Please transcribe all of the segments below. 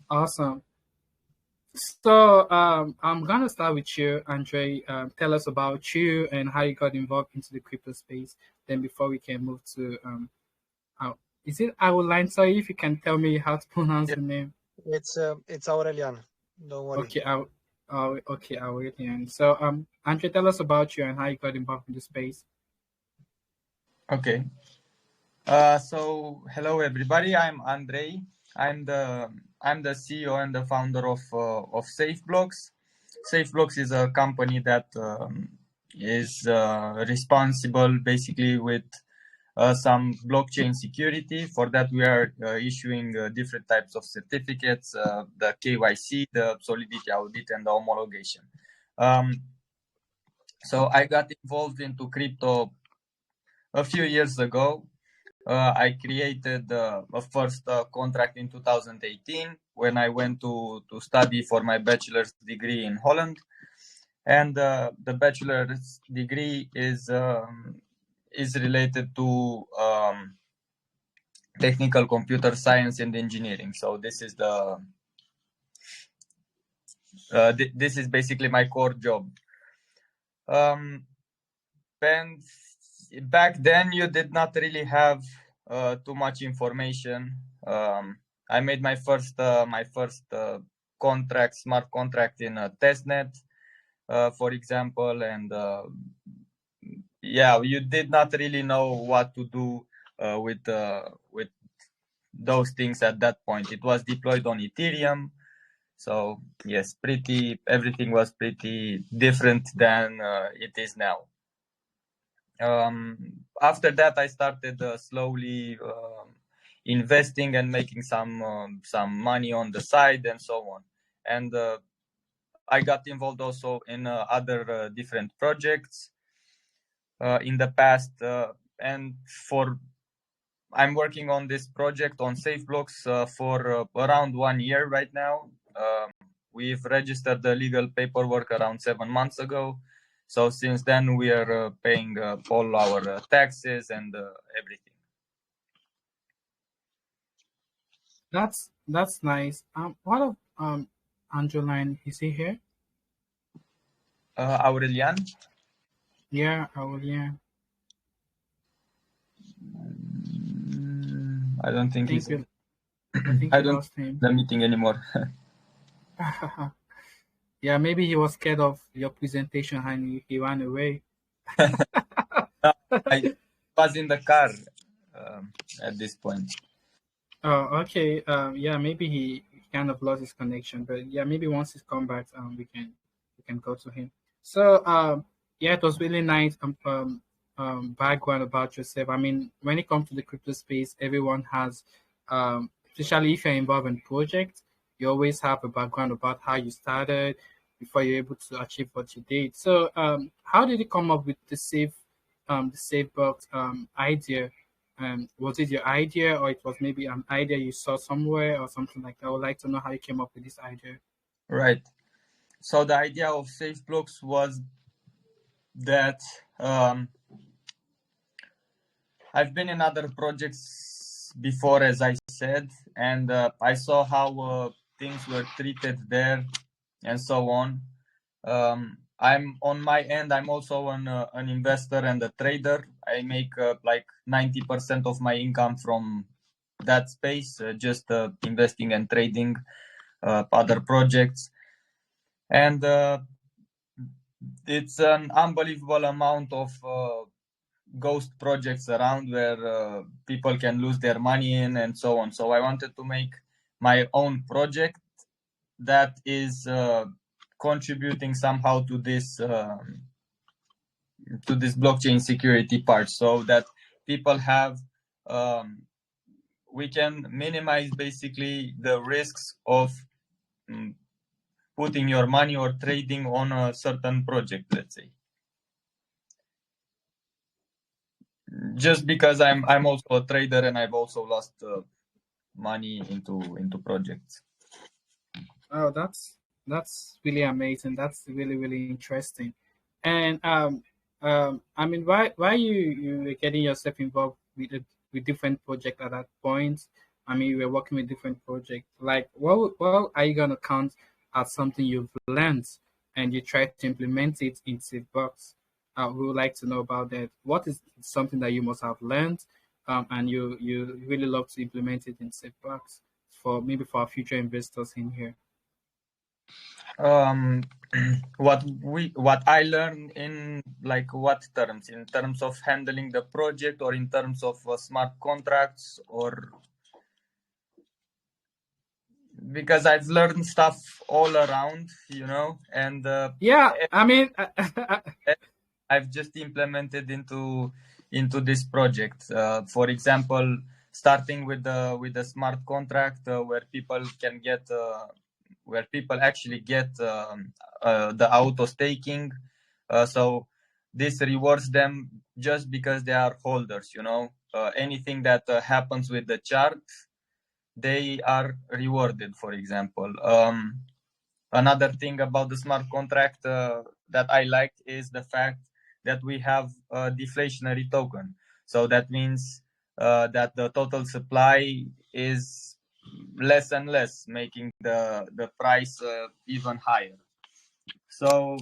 Awesome. So I'm gonna start with you, Andre. Tell us about you and how you got involved into the crypto space. Then before we can move to how is it Adeline? Sorry, if you can tell me how to pronounce Yeah, the name. it's Aurelian. Don't worry. Okay, Aurelian. So Andre, tell us about you and how you got involved in the space. Okay. So hello everybody. I'm Andrei. I'm the CEO and the founder of Safebox. Safebox is a company that is responsible basically with some blockchain security. For that, we are issuing different types of certificates: the KYC, the solidity audit, and the homologation. So I got involved into crypto a few years ago. I created a first contract in 2018 when I went to study for my bachelor's degree in Holland. And the bachelor's degree is related to technical computer science and engineering. So this is this is basically my core job. And back then you did not really have too much information. I made my first contract, smart contract in a testnet, for example, and yeah, you did not really know what to do with those things at that point. It was deployed on Ethereum, so yes, everything was pretty different than it is now. After that, I started slowly investing and making some money on the side and so on. And I got involved also in other different projects in the past. And I'm working on this project on Safebox for around 1 year right now. We've registered the legal paperwork around 7 months ago. So since then, we are paying all our taxes and everything. That's nice. What of Angeline? Is he here? Aurelian? Yeah, yeah. I don't think he's. I think I we don't lost him. the meeting anymore. Yeah, maybe he was scared of your presentation and he ran away. I was in the car at this point. Oh, okay. Yeah, maybe he kind of lost his connection, but yeah, maybe once he's come back, we can go to him. So, yeah, it was really nice background about yourself. I mean, when it comes to the crypto space, everyone has, especially if you're involved in projects, you always have a background about how you started before you're able to achieve what you did. So, how did you come up with the safe box idea? Was it your idea, or it was maybe an idea you saw somewhere, or something like that? I would like to know how you came up with this idea. Right. So the idea of Safebox was that I've been in other projects before, as I said, and I saw how things were treated there and so on. I'm on my end. I'm also an investor and a trader. I make like 90% of my income from that space, just investing and trading other projects. And it's an unbelievable amount of ghost projects around where people can lose their money in and so on. So I wanted to make my own project that is contributing somehow to this blockchain security part, so that people have we can minimize basically the risks of putting your money or trading on a certain project, let's say. Just because I'm also a trader and I've also lost money into projects. Oh, that's really amazing. That's really interesting. And I mean, why you were getting yourself involved with with different projects at that point? I mean, you were working with different projects. Like, what are you gonna count as something you've learned and you try to implement it in Safebox? We would like to know about that. What is something that you must have learned, and you really love to implement it in Safebox for maybe for our future investors in here? Um, what I learned in like what terms? In terms of handling the project, or in terms of smart contracts, or because I've learned stuff all around, and Yeah, I mean, I've just implemented into this project. For example, starting with the smart contract, where people actually get the auto staking. So this rewards them just because they are holders. Anything that happens with the chart, they are rewarded. For example. Another thing about the smart contract that I liked is the fact that we have a deflationary token. So that means that the total supply is less and less, making the price even higher. So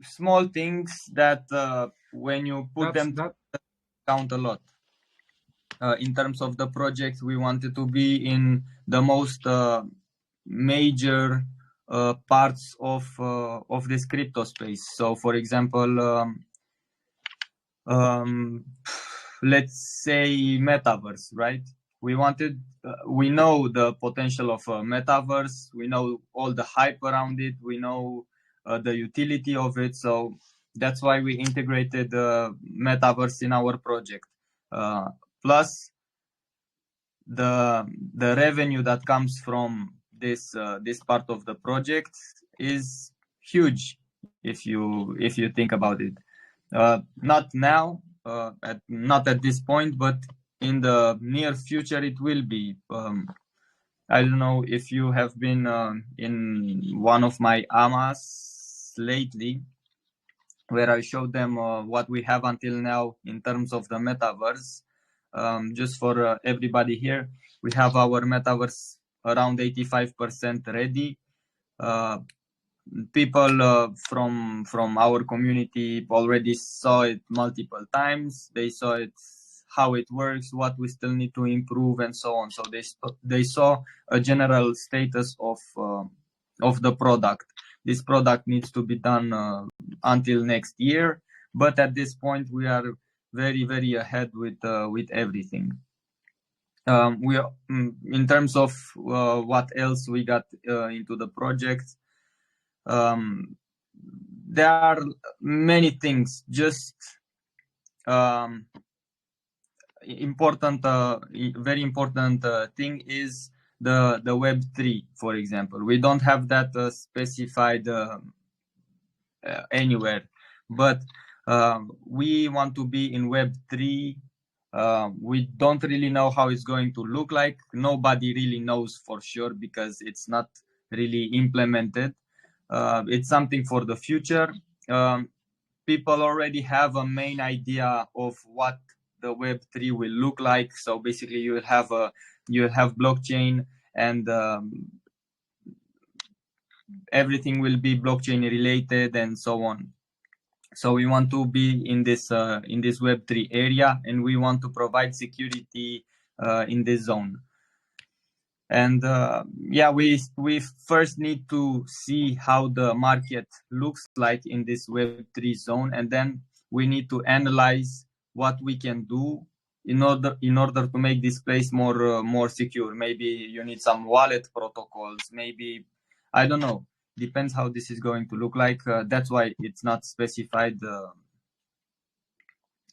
small things that when you put that's them that. count a lot. In terms of the project, we wanted to be in the most major parts of this crypto space. So, for example, let's say metaverse, right? We know the potential of metaverse. We know all the hype around it. We know the utility of it. So that's why we integrated metaverse in our project. Plus, the revenue that comes from this part of the project is huge if you think about it. Not now, not at this point, but in the near future it will be. I don't know if you have been in one of my AMAs lately, where I showed them what we have until now in terms of the metaverse. Just for everybody here, we have our metaverse around 85% ready. People from our community already saw it multiple times. They saw it, how it works, what we still need to improve, and so on. So they saw a general status of the product. This product needs to be done until next year, but at this point we are very, very ahead with everything. We are, in terms of what else we got into the project. There are many things. Just important, very important thing is the Web3, for example. We don't have that specified anywhere, but we want to be in Web3. We don't really know how it's going to look like. Nobody really knows for sure because it's not really implemented. It's something for the future. People already have a main idea of what the Web3 will look like. So basically, you will have blockchain, and everything will be blockchain related, and so on. So we want to be in this Web3 area, and we want to provide security in this zone. And yeah, we first need to see how the market looks like in this Web3 zone, and then we need to analyze what we can do in order to make this place more secure. Maybe you need some wallet protocols. Maybe, I don't know. Depends how this is going to look like. That's why it's not specified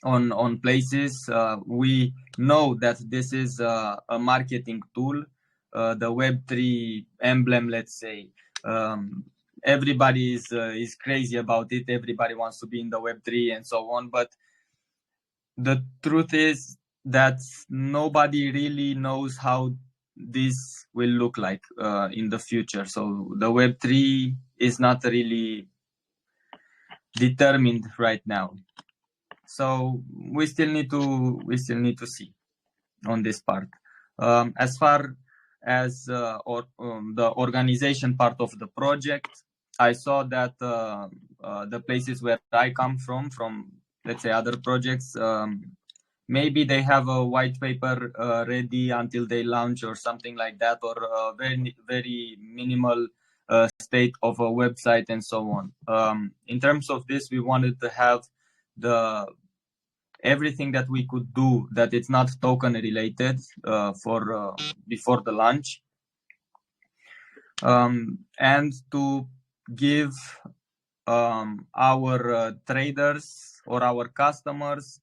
on places. We know that this is a marketing tool. The Web3 emblem, let's say. Everybody is crazy about it. Everybody wants to be in the Web3 and so on. But the truth is that nobody really knows how this will look like in the future. So the Web3 is not really determined right now. So we still need to see on this part. As far as the organization part of the project, I saw that the places where I come from let's say other projects, maybe they have a white paper ready until they launch or something like that, or a very minimal state of a website and so on. In terms of this, we wanted to have everything that we could do that it's not token related for before the launch, and to give our traders or our customers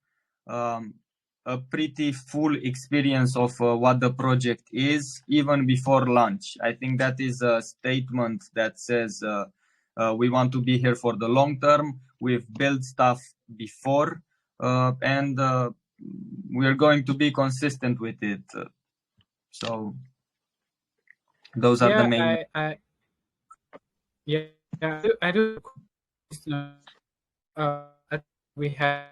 a pretty full experience of what the project is even before launch. I think that is a statement that says we want to be here for the long term. We've built stuff before, and we're going to be consistent with it. So those are the main. I do. We have.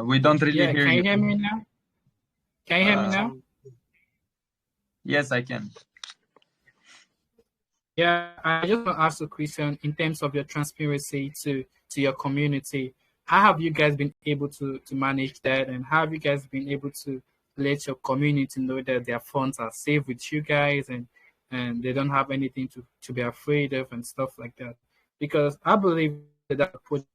We don't really hear you. Can you. you hear me now? Can you hear me now? Yes, I can. Yeah, I just want to ask a question in terms of your transparency to your community. How have you guys been able to manage that, and how have you guys been able to let your community know that their funds are safe with you guys, and they don't have anything to be afraid of and stuff like that? Because I believe that put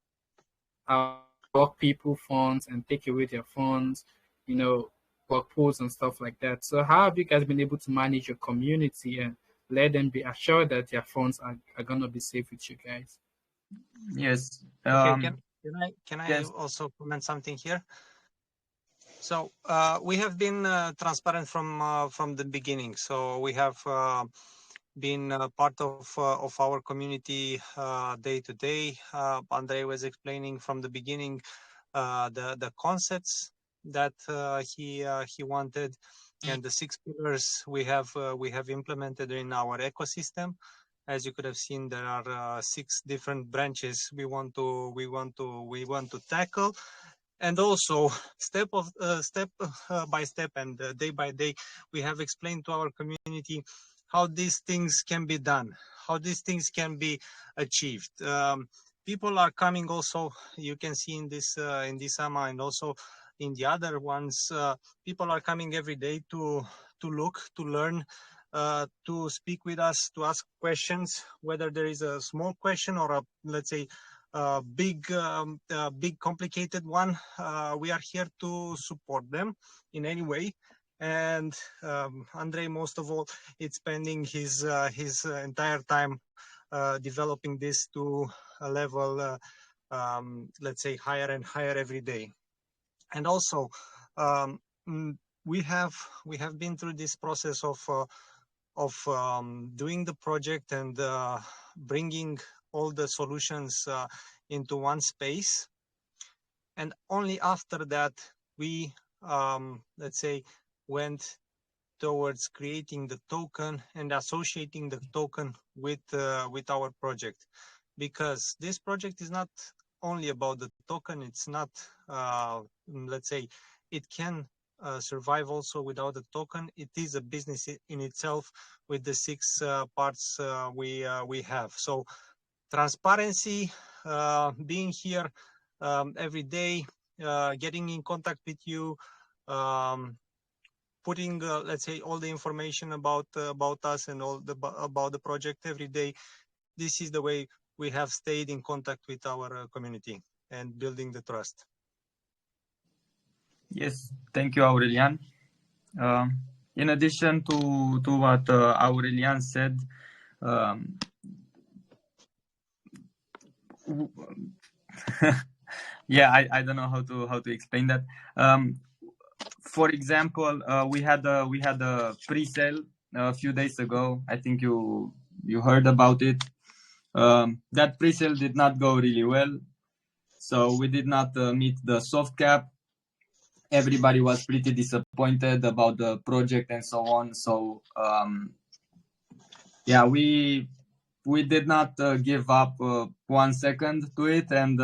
block people funds and take away their funds, work pools and stuff like that. So how have you guys been able to manage your community and let them be assured that their funds are going to be safe with you guys? Yes. Okay, can I yes. also comment something here? So we have been transparent from the beginning. So we have been part of our community day to day. Andrei was explaining from the beginning the concepts that he wanted, and the 6 pillars we have implemented in our ecosystem. As you could have seen, there are 6 different branches we want to tackle. And also step by step and day by day, we have explained to our community how these things can be done, how these things can be achieved. People are coming also, you can see in this AMA and also in the other ones, people are coming every day to look, to learn, to speak with us, to ask questions, whether there is a small question or a, let's say, big complicated one. We are here to support them in any way. And Andrei, most of all, it's spending his entire time developing this to a level, let's say, higher and higher every day. And also, we have been through this process of doing the project and bringing all the solutions into one space. And only after that, we, let's say, went towards creating the token and associating the token with our project. Because this project is not only about the token, it's not, let's say, it can survive also without a token. It is a business in itself with the 6 parts we have. So transparency, being here every day, getting in contact with you, putting, let's say, all the information about us and about the project every day. This is the way we have stayed in contact with our community and building the trust. Yes, thank you, Aurelian. In addition to what Aurelian said, yeah, I don't know how to explain that. For example, we had a pre-sale a few days ago. I think you heard about it. That pre-sale did not go really well, so we did not meet the soft cap. Everybody was pretty disappointed about the project and so on. So yeah, we did not give up 1 second to it, and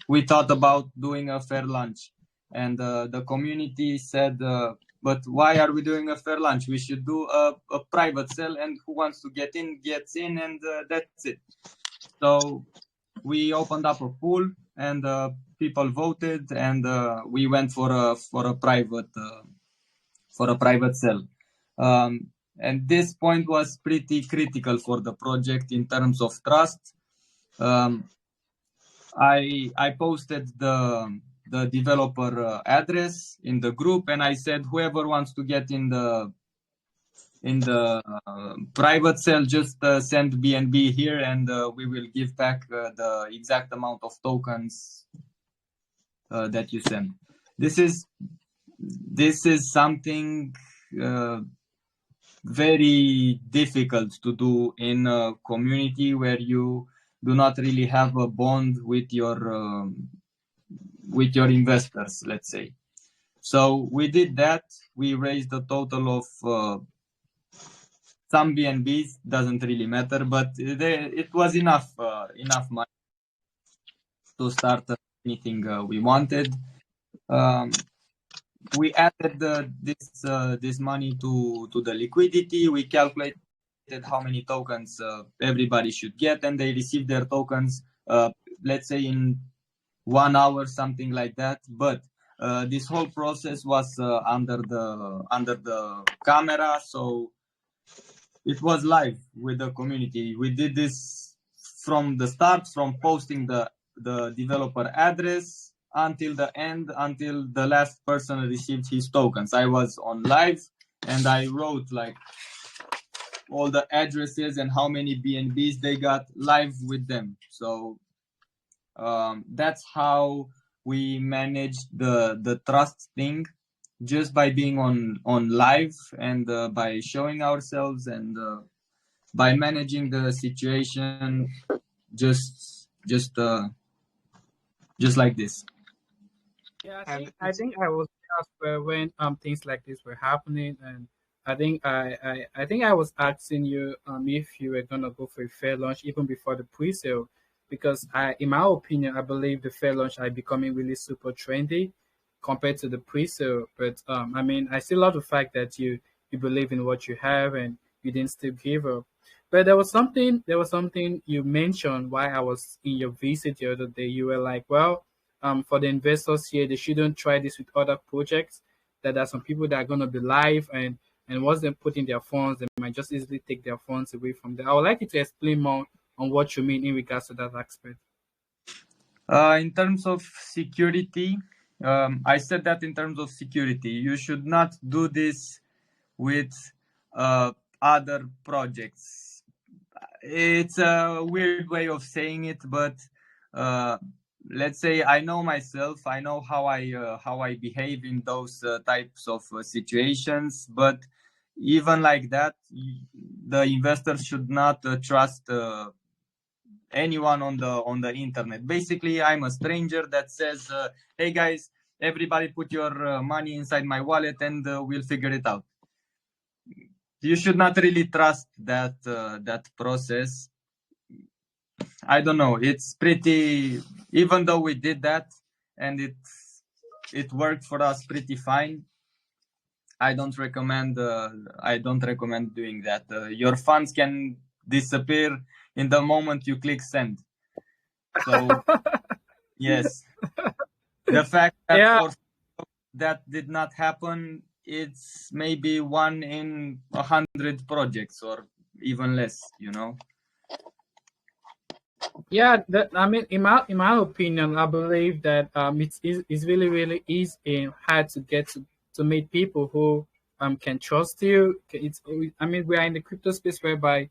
we thought about doing a fair lunch, and the community said, but why are we doing a fair lunch? We should do a private sale, and who wants to get in gets in, and that's it. So we opened up a pool, and people voted, and we went for a private sale. And this point was pretty critical for the project in terms of trust. I posted the developer address in the group, and I said whoever wants to get in the private sale, just send BNB here, and we will give back the exact amount of tokens that you send. This is something very difficult to do in a community where you do not really have a bond with your investors, let's say. So we did that. We raised a total of some BNBs, doesn't really matter, but it was enough money to start anything we wanted. We added this money to the liquidity. We calculated how many tokens everybody should get, and they received their tokens, let's say in 1 hour, something like that. But this whole process was under the camera, so it was live with the community. We did this from the start, from posting the developer address until the end, until the last person received his tokens. I was on live, and I wrote like all the addresses and how many BNBs they got live with them. So that's how we managed the trust thing, just by being on live, and by showing ourselves, and by managing the situation just like this. Yeah, And I think I was there when things like this were happening, and I think I was asking you if you were gonna go for a fair launch even before the pre-sale, because in my opinion, I believe the fair launch are becoming really super trendy compared to the pre-sale. But I mean, I still love the fact that you believe in what you have and you didn't still give up. But there was something you mentioned while I was in your visit the other day. You were like, well, for the investors here, they shouldn't try this with other projects. That there are some people that are going to be live, and once they put in their funds, they might just easily take their funds away from them. I would like you to explain more on what you mean in regards to that aspect. In terms of security, I said that in terms of security, you should not do this with other projects. It's a weird way of saying it, but let's say I know myself. I know how I behave in those types of situations. But even like that, the investors should not trust anyone on the internet. Basically, I'm a stranger that says, "Hey guys, everybody, put your money inside my wallet, and we'll figure it out." You should not really trust that process. I don't know. It's pretty. Even though we did that, and it worked for us pretty fine, I don't recommend. I don't recommend doing that. Your funds can disappear in the moment you click send. So yes, the fact that Yeah, that did not happen, it's maybe 1 in 100 projects, or even less. yeah. I mean, in my opinion, I believe that it's really really easy and hard to get to meet people who can trust you. I mean, we are in the crypto space whereby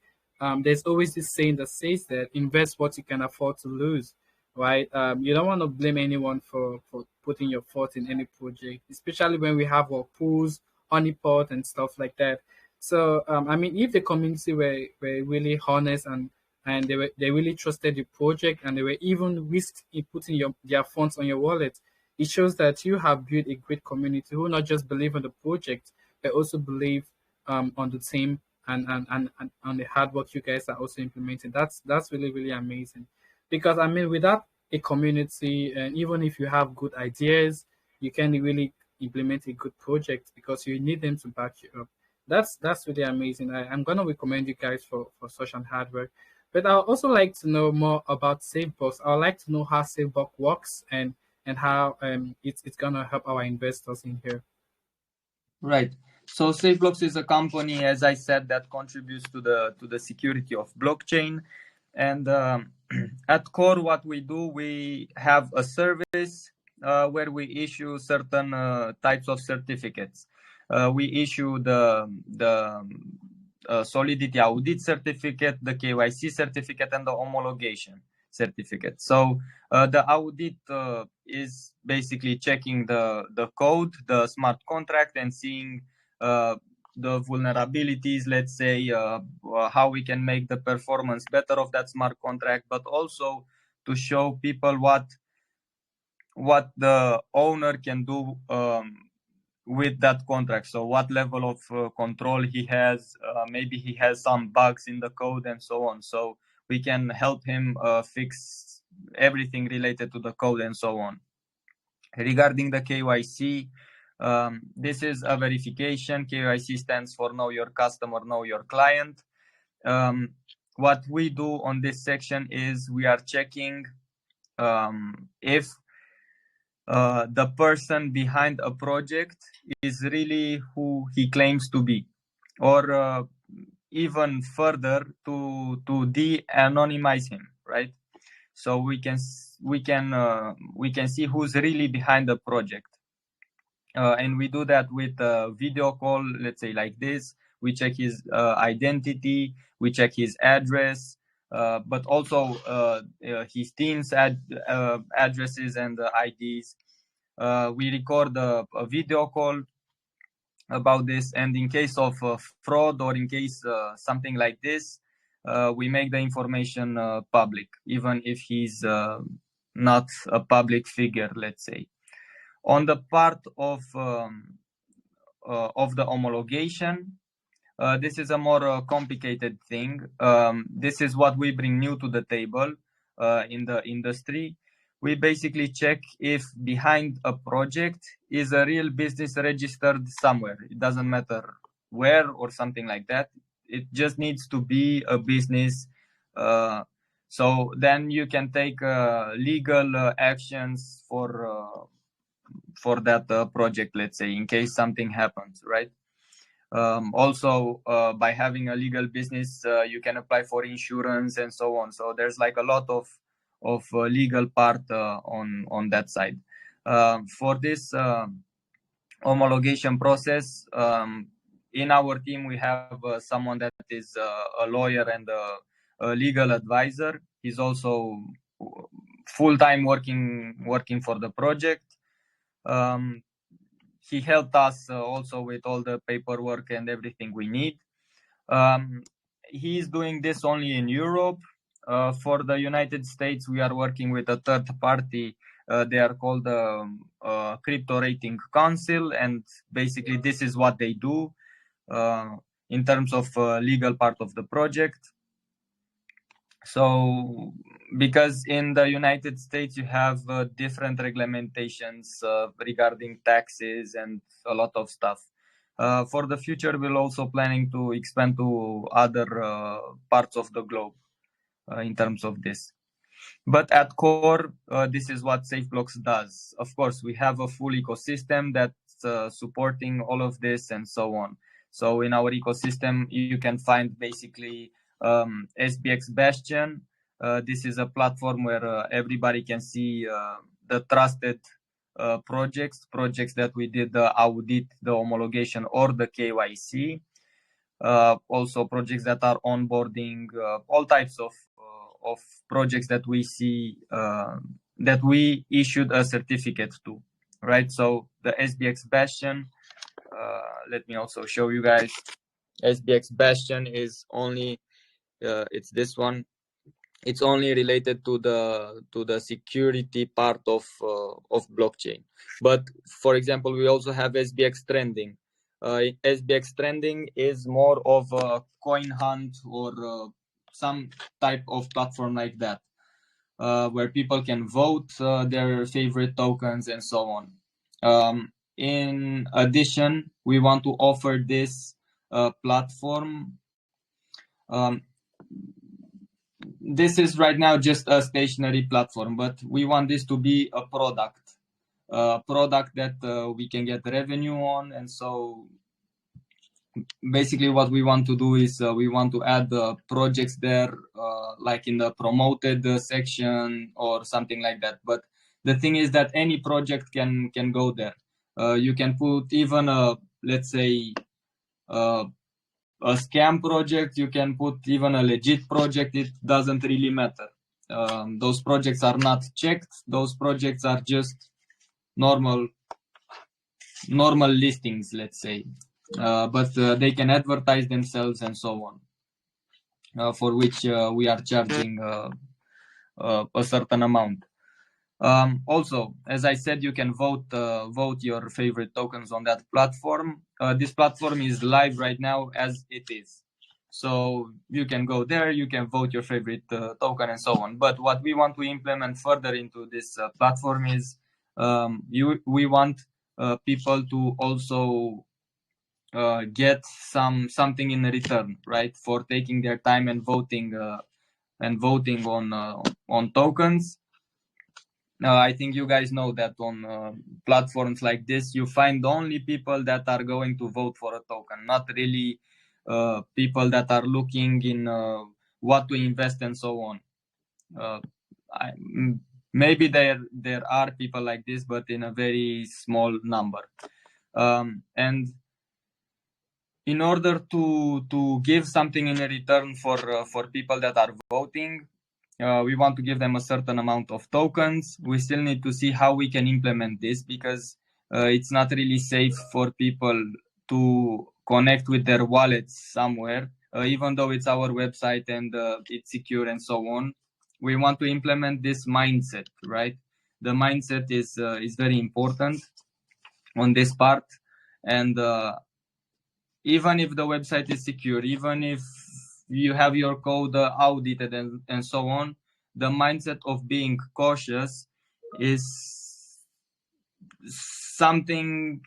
there's always this saying that says that invest what you can afford to lose, right? You don't want to blame anyone for putting your thought in any project, especially when we have our pools, honeypot, and stuff like that. So I mean, if the community were really honest and they really trusted the project, and they were even risked in putting their funds on your wallet, it shows that you have built a great community who not just believe in the project but also believe on the team, and on the hard work you guys are also implementing. That's really really amazing, because I mean, a community, and even if you have good ideas, you can really implement a good project because you need them to back you up. That's really amazing. I'm gonna recommend you guys for such an hard work. But I'd also like to know more about Safebox. I'd like to know how Safebox works and how it's gonna help our investors in here. Right. So Safebox is a company, as I said, that contributes to the security of blockchain. And at core, what we do, we have a service where we issue certain types of certificates. We issue the solidity audit certificate, the KYC certificate, and the homologation certificate. So the audit is basically checking the code, the smart contract, and seeing the vulnerabilities, let's say, how we can make the performance better of that smart contract, but also to show people what the owner can do with that contract. So what level of control he has, maybe he has some bugs in the code and so on. So we can help him fix everything related to the code and so on. Regarding the KYC, this is a verification. KYC stands for Know Your Customer, Know Your Client. What we do on this section is we are checking if the person behind a project is really who he claims to be, or even further to de-anonymize him, right? So we can see who's really behind the project, and we do that with a video call. Let's say like this. We check his identity, we check his address, but also his team's addresses and IDs. We record a video call about this, and in case of fraud or in case something like this, we make the information public, even if he's not a public figure, let's say. On the part of the homologation, this is a more complicated thing. This is what we bring new to the table in the industry. We basically check if behind a project is a real business registered somewhere. It doesn't matter where or something like that. It just needs to be a business. So then you can take legal actions for that project, let's say, in case something happens, right? Also, by having a legal business, you can apply for insurance and so on. So there's like a lot of legal part on that side. For this homologation process, in our team we have someone that is a lawyer and a legal advisor. He's also full-time working for the project. He helped us also with all the paperwork and everything we need. He's doing this only in Europe. For the United States, we are working with a third party. They are called the Crypto Rating Council, and basically this is what they do in terms of legal part of the project. So, because in the United States you have different regulations regarding taxes and a lot of stuff. For the future, we're also planning to expand to other parts of the globe in terms of this. But at core, this is what Safebox does. Of course, we have a full ecosystem that's supporting all of this and so on. So in our ecosystem, you can find basically SBX Bastion. This is a platform where everybody can see the trusted projects that we did the audit, the homologation, or the KYC. Also projects that are onboarding, all types of projects that we see that we issued a certificate to, right? So the SBX Bastion, let me also show you guys. SBX Bastion is only it's this one. It's only related to the security part of blockchain. But for example, we also have SBX Trending. SBX Trending is more of a coin hunt or some type of platform like that. where people can vote their favorite tokens and so on. In addition, we want to offer this platform. This is right now just a stationary platform, but we want this to be a product that we can get revenue on. And so basically what we want to do is we want to add projects there, like in the promoted section or something like that. But the thing is that any project can go there. You can put even let's say a scam project, you can put even a legit project, it doesn't really matter. Those projects are not checked. Those projects are just normal listings, let's say. But they can advertise themselves and so on, for which we are charging a certain amount. Also, as I said, you can vote your favorite tokens on that platform. This platform is live right now as it is. So you can go there, you can vote your favorite token and so on. But what we want to implement further into this platform is we want people to also get something in return, right, for taking their time and voting on tokens. I think you guys know that on platforms like this, you find only people that are going to vote for a token, not really people that are looking in what to invest and so on. Maybe there are people like this, but in a very small number. And in order to give something in return for people that are voting, we want to give them a certain amount of tokens. We still need to see how we can implement this, because it's not really safe for people to connect with their wallets somewhere, even though it's our website and it's secure and so on. We want to implement this mindset, right? The mindset is very important on this part. And even if the website is secure, even if you have your code audited and so on, the mindset of being cautious is something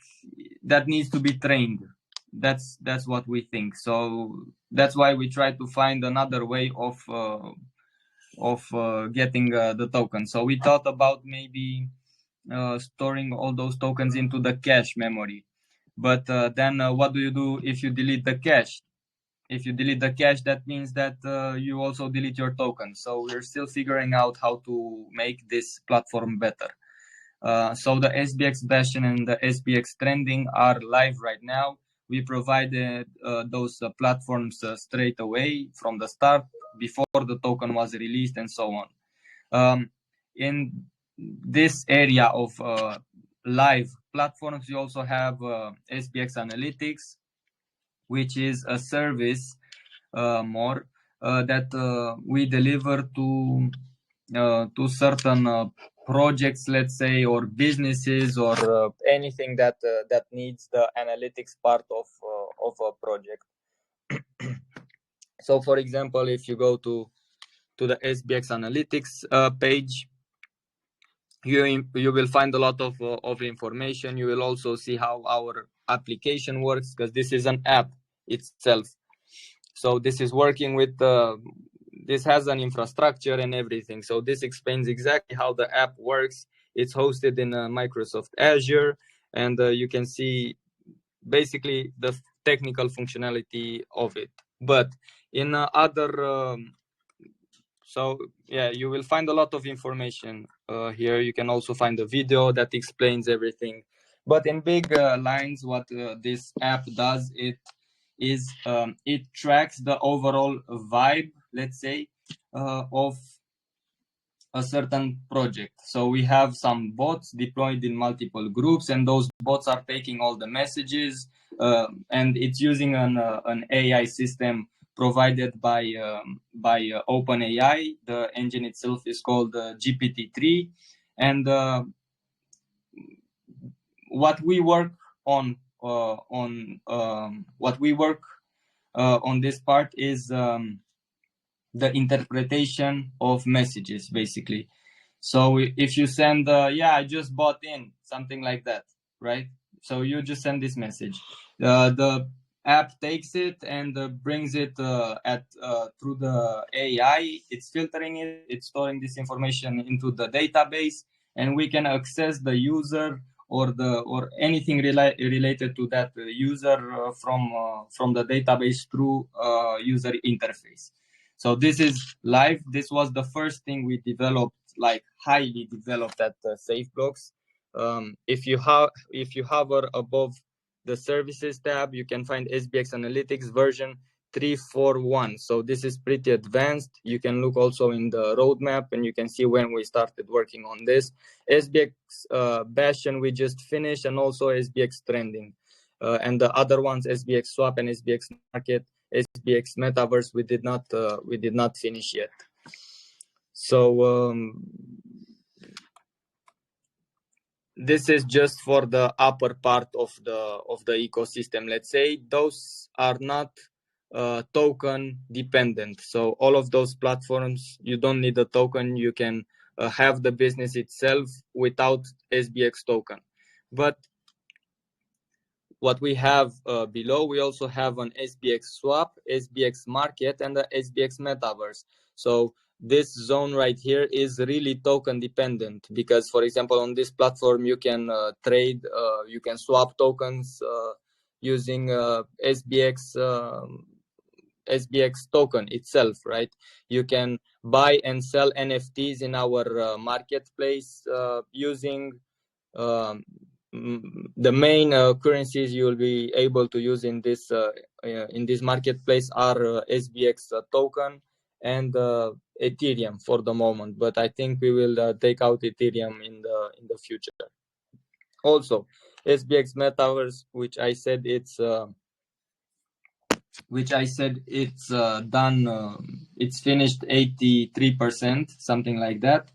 that needs to be trained. That's what we think. So that's why we try to find another way of getting the token. So we thought about maybe storing all those tokens into the cache memory. But then what do you do if you delete the cache? If you delete the cache, that means that you also delete your token. So we're still figuring out how to make this platform better. So the SBX Bastion and the SBX Trending are live right now. We provided those platforms straight away from the start, before the token was released and so on. In this area of live platforms, you also have SBX Analytics, which is a service that we deliver to certain projects, let's say, or businesses, or anything that needs the analytics part of a project. So, for example, if you go to the SBX Analytics page, you will find a lot of information. You will also see how our application works, because this is an app itself. So this is working with this has an infrastructure and everything. So this explains exactly how the app works. It's hosted in Microsoft Azure, and you can see basically the technical functionality of it. But in other so yeah, you will find a lot of information here. You can also find a video that explains everything. But in big lines, what this app does, it tracks the overall vibe, let's say, of a certain project. So we have some bots deployed in multiple groups, and those bots are taking all the messages, and it's using an AI system provided by OpenAI. The engine itself is called GPT-3, and what we work on this part is the interpretation of messages, basically. So if you send, yeah, I just bought in, something like that, right? So you just send this message. The app takes it and brings it through the AI. It's filtering it, it's storing this information into the database, and we can access the user or anything related to that user from the database through user interface. So this is live. This was the first thing we developed, like highly developed at Safebox. If you hover above the services tab, you can find SBX Analytics version 3.4.1. So this is pretty advanced. You can look also in the roadmap and you can see when we started working on this. SBX Bastion we just finished, and also SBX Trending. And the other ones, SBX Swap and SBX Market, SBX Metaverse, we did not finish yet. So this is just for the upper part of the ecosystem. Let's say those are not token dependent. So all of those platforms, you don't need a token. You can have the business itself without SBX token. But what we have below, we also have an SBX Swap, SBX Market, and the SBX Metaverse. So this zone right here is really token dependent, because, for example, on this platform, you can trade, you can swap tokens using SBX token itself, right? You can buy and sell NFTs in our marketplace using the main currencies you will be able to use in this marketplace are SBX token and Ethereum for the moment, but I think we will take out Ethereum in the future. Also, SBX Metaverse, which I said it's done. It's finished 83%, something like that.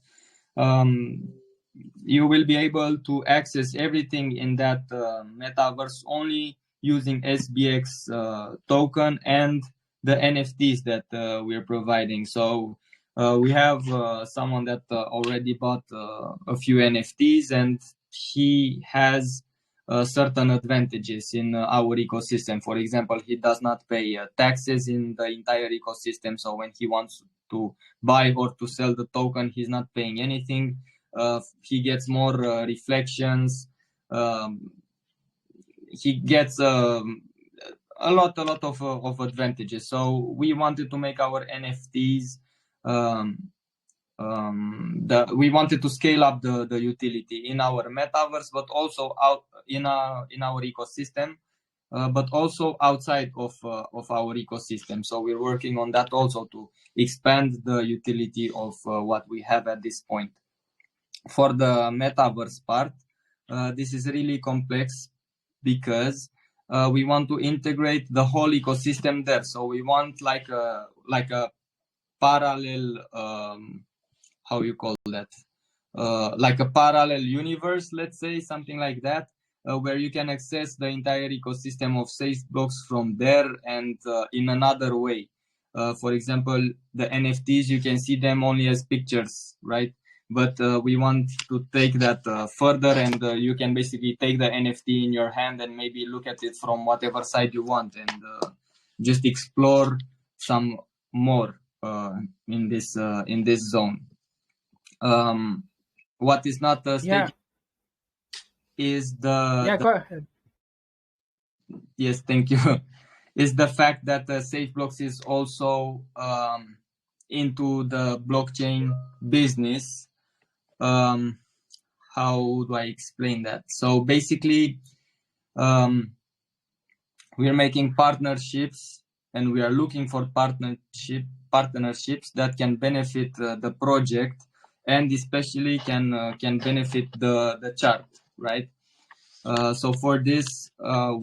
You will be able to access everything in that metaverse only using SBX token and the NFTs that we're providing. So we have someone that already bought a few NFTs, and he has certain advantages in our ecosystem. For example, he does not pay taxes in the entire ecosystem. So when he wants to buy or to sell the token, he's not paying anything. He gets more reflections. He gets a lot of advantages. So we wanted to make our NFTs. We wanted to scale up the utility in our metaverse, but also out in our ecosystem, but also outside of our ecosystem. So we're working on that also to expand the utility of what we have at this point. For the metaverse part, this is really complex because we want to integrate the whole ecosystem there. So we want like a parallel, how you call that? Like a parallel universe, let's say, something like that, where you can access the entire ecosystem of Safebox from there and in another way. For example, the NFTs, you can see them only as pictures, right? But we want to take that further, and you can basically take the NFT in your hand and maybe look at it from whatever side you want, and just explore some more in this zone. What is not stated is the go ahead. Yes, thank you. Is the fact that Safebox is also into the blockchain business. How do I explain that? So basically, we are making partnerships, and we are looking for partnerships that can benefit the project, and especially can benefit the chart, right? So for this,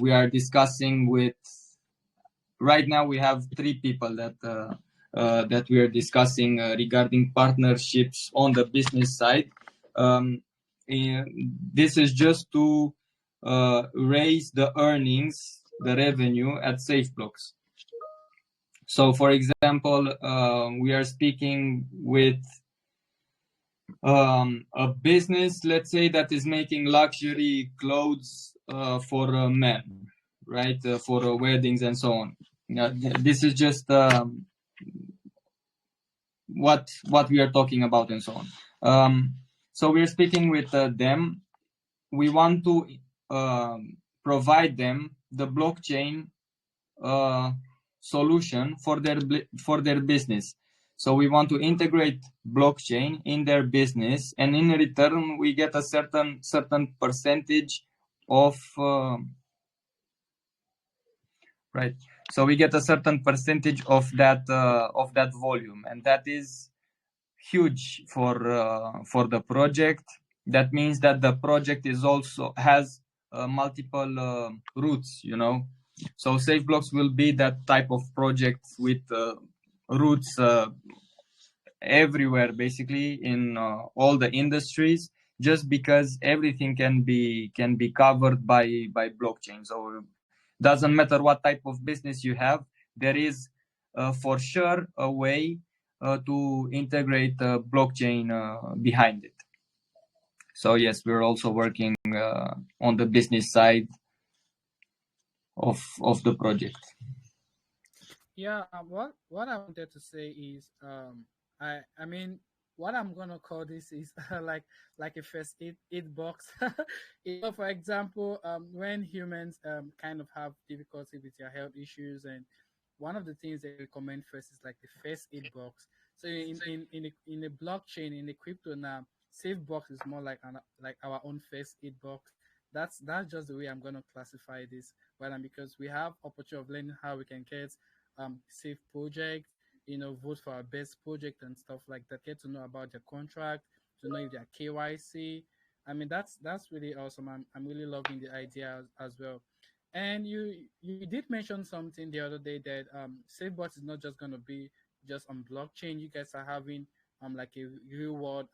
we are discussing with. Right now, we have 3 people that we are discussing regarding partnerships on the business side. This is just to raise the earnings, the revenue at Safebox. So, for example, we are speaking with a business, let's say, that is making luxury clothes for men, right? For weddings and so on. This is just what we are talking about and so on. So we're speaking with them. We want to provide them the blockchain solution for their business. So we want to integrate blockchain in their business, and in return we get a certain percentage of right. So we get a certain percentage of that volume, and that is huge for the project. That means that the project is also has multiple routes, you know. So Safeblocks will be that type of project with routes everywhere, basically in all the industries, just because everything can be covered by blockchain. So doesn't matter what type of business you have, there is for sure a way to integrate blockchain behind it. So yes, we're also working on the business side of the project. Yeah, what I wanted to say is, I mean, what I'm gonna call this is like a first aid box. For example, when humans kind of have difficulty with their health issues, and one of the things they recommend first is like the first aid box. So in a blockchain, in the crypto now, safe box is more like like our own first aid box. That's just the way I'm gonna classify this. Well, and because we have opportunity of learning how we can get safe project, vote for our best project and stuff like that, get to know about their contract, to know if they're KYC. I mean, that's really awesome. I'm really loving the idea as well. And you did mention something the other day that SafeBot is not just gonna be just on blockchain. You guys are having like a real world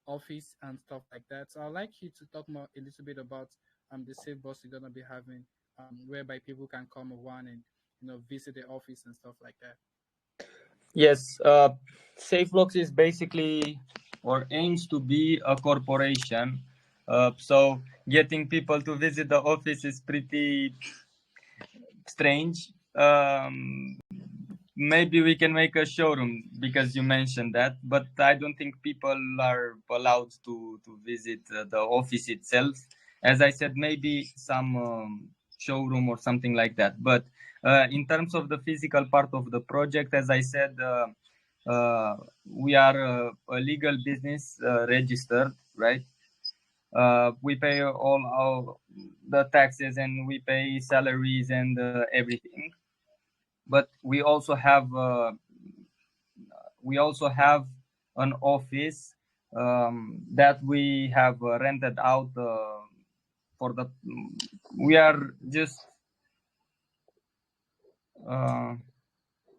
office and stuff like that. So I'd like you to talk more a little bit about the SafeBot you're gonna be having, whereby people can come one and visit the office and stuff like that. Yes, SafeBlocks is basically or aims to be a corporation. So getting people to visit the office is pretty strange. Maybe we can make a showroom because you mentioned that, but I don't think people are allowed to visit the office itself. As I said, maybe some showroom or something like that. But in terms of the physical part of the project, as I said, we are a legal business registered, right? We pay all our the taxes and we pay salaries and everything. But we also have an office that we have rented out for the. We are just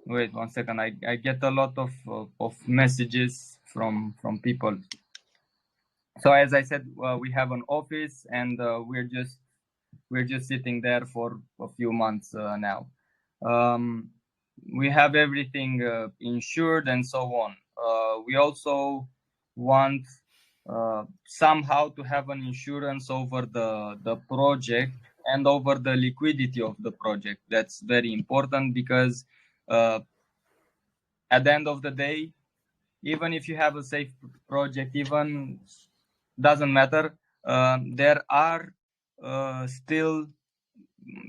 wait 1 second. I get a lot of messages from people. So as I said, we have an office and we're just sitting there for a few months now. Um, we have everything insured and so on. We also want somehow to have an insurance over the project and over the liquidity of the project. That's very important because at the end of the day, even if you have a safe project, even doesn't matter. There are still,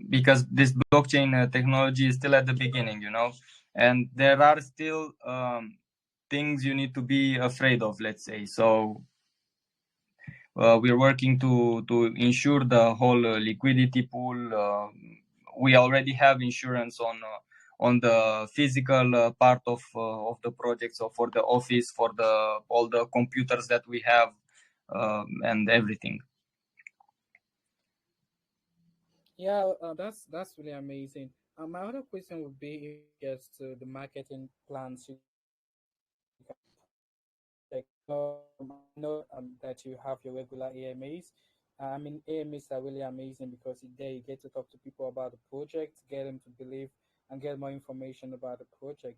because this blockchain technology is still at the beginning, and there are still things you need to be afraid of, let's say. So we're working to ensure the whole liquidity pool. We already have insurance on the physical part of the project, so for the office, for all the computers that we have, and everything. Yeah, that's really amazing. My other question would be in regards to the marketing plans you guys have for the project. I know that you have your regular AMAs. I mean, AMAs are really amazing because there you get to talk to people about the project, get them to believe and get more information about the project.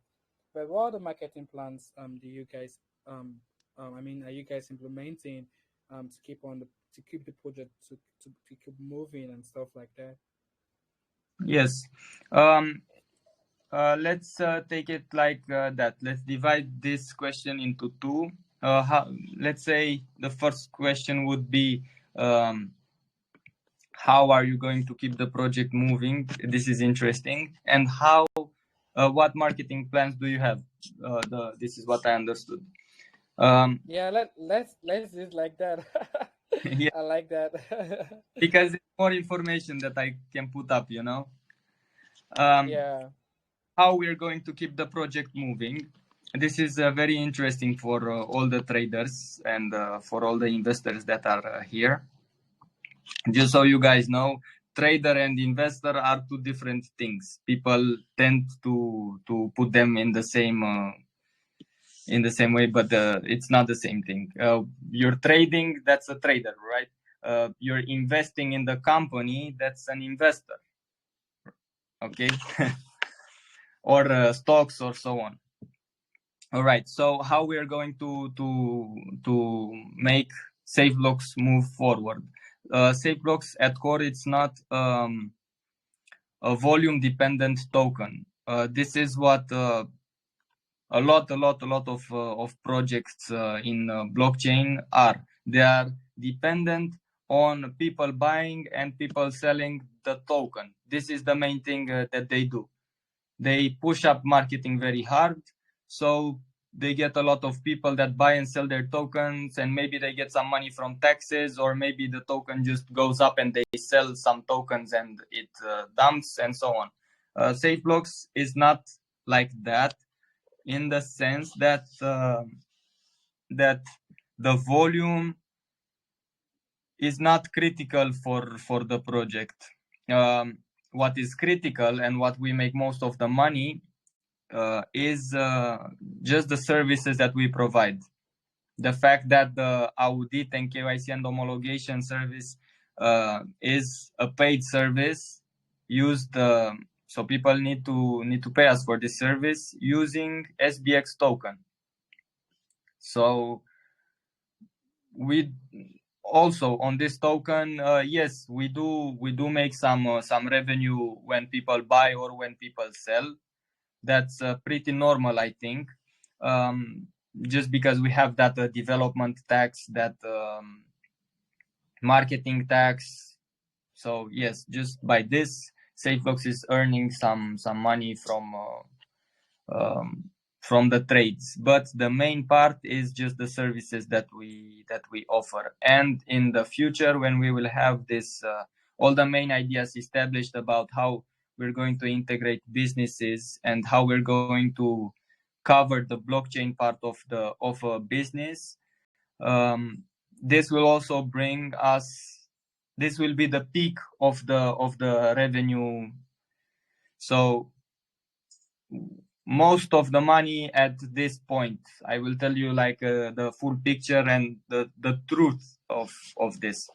But what other marketing plans do you guys I mean, are you guys implementing to keep on the to keep the project to keep moving and stuff like that? Yes. Let's take it like that. Let's divide this question into two. Let's say the first question would be, how are you going to keep the project moving? This is interesting. And what marketing plans do you have? This is what I understood. Yeah, let's do it like that. Yeah, I like that. because it's more information that I can put up, Um, Yeah. how we're going to keep the project moving. This is very interesting for all the traders and for all the investors that are here. Just so you guys know, trader and investor are two different things. People tend to put them in the same way, but it's not the same thing. You're trading, that's a trader, right? You're investing in the company, that's an investor. Okay. Or stocks or so on. All right. So how we are going to make Safebox move forward? Safebox at core, it's not a volume dependent token. This is what a lot of projects in blockchain are. They are dependent on people buying and people selling the token. This is the main thing that they do. They push up marketing very hard, so they get a lot of people that buy and sell their tokens, and maybe they get some money from taxes, or maybe the token just goes up and they sell some tokens and it dumps and so on. Safeblocks is not like that, in the sense that that the volume is not critical for the project. What is critical and what we make most of the money is just the services that we provide. The fact that the audit and KYC and homologation service is a paid service used, so people need to pay us for this service using SBX token. So we also on this token, yes, we do make some revenue when people buy or when people sell. That's pretty normal, I think, just because we have that development tax, that marketing tax. So yes, just by this, Safebox is earning some money from the trades, but the main part is just the services that we offer. And in the future, when we will have this all the main ideas established about how we're going to integrate businesses and how we're going to cover the blockchain part of a business, this will also bring us, this will be the peak of the revenue. So most of the money at this point, I will tell you like the full picture and the truth of this.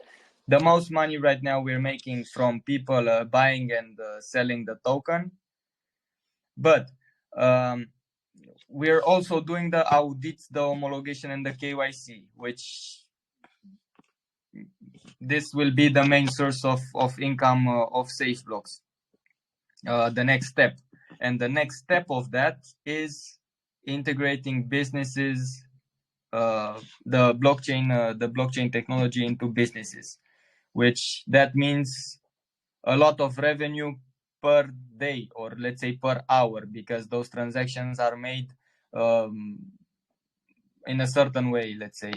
The most money right now we're making from people buying and selling the token, but we're also doing the audits, the homologation, and the KYC, which this will be the main source of income of Safeblocks. The next step. And the next step of that is integrating businesses, the blockchain technology into businesses, which that means a lot of revenue per day, or let's say per hour, because those transactions are made in a certain way. Let's say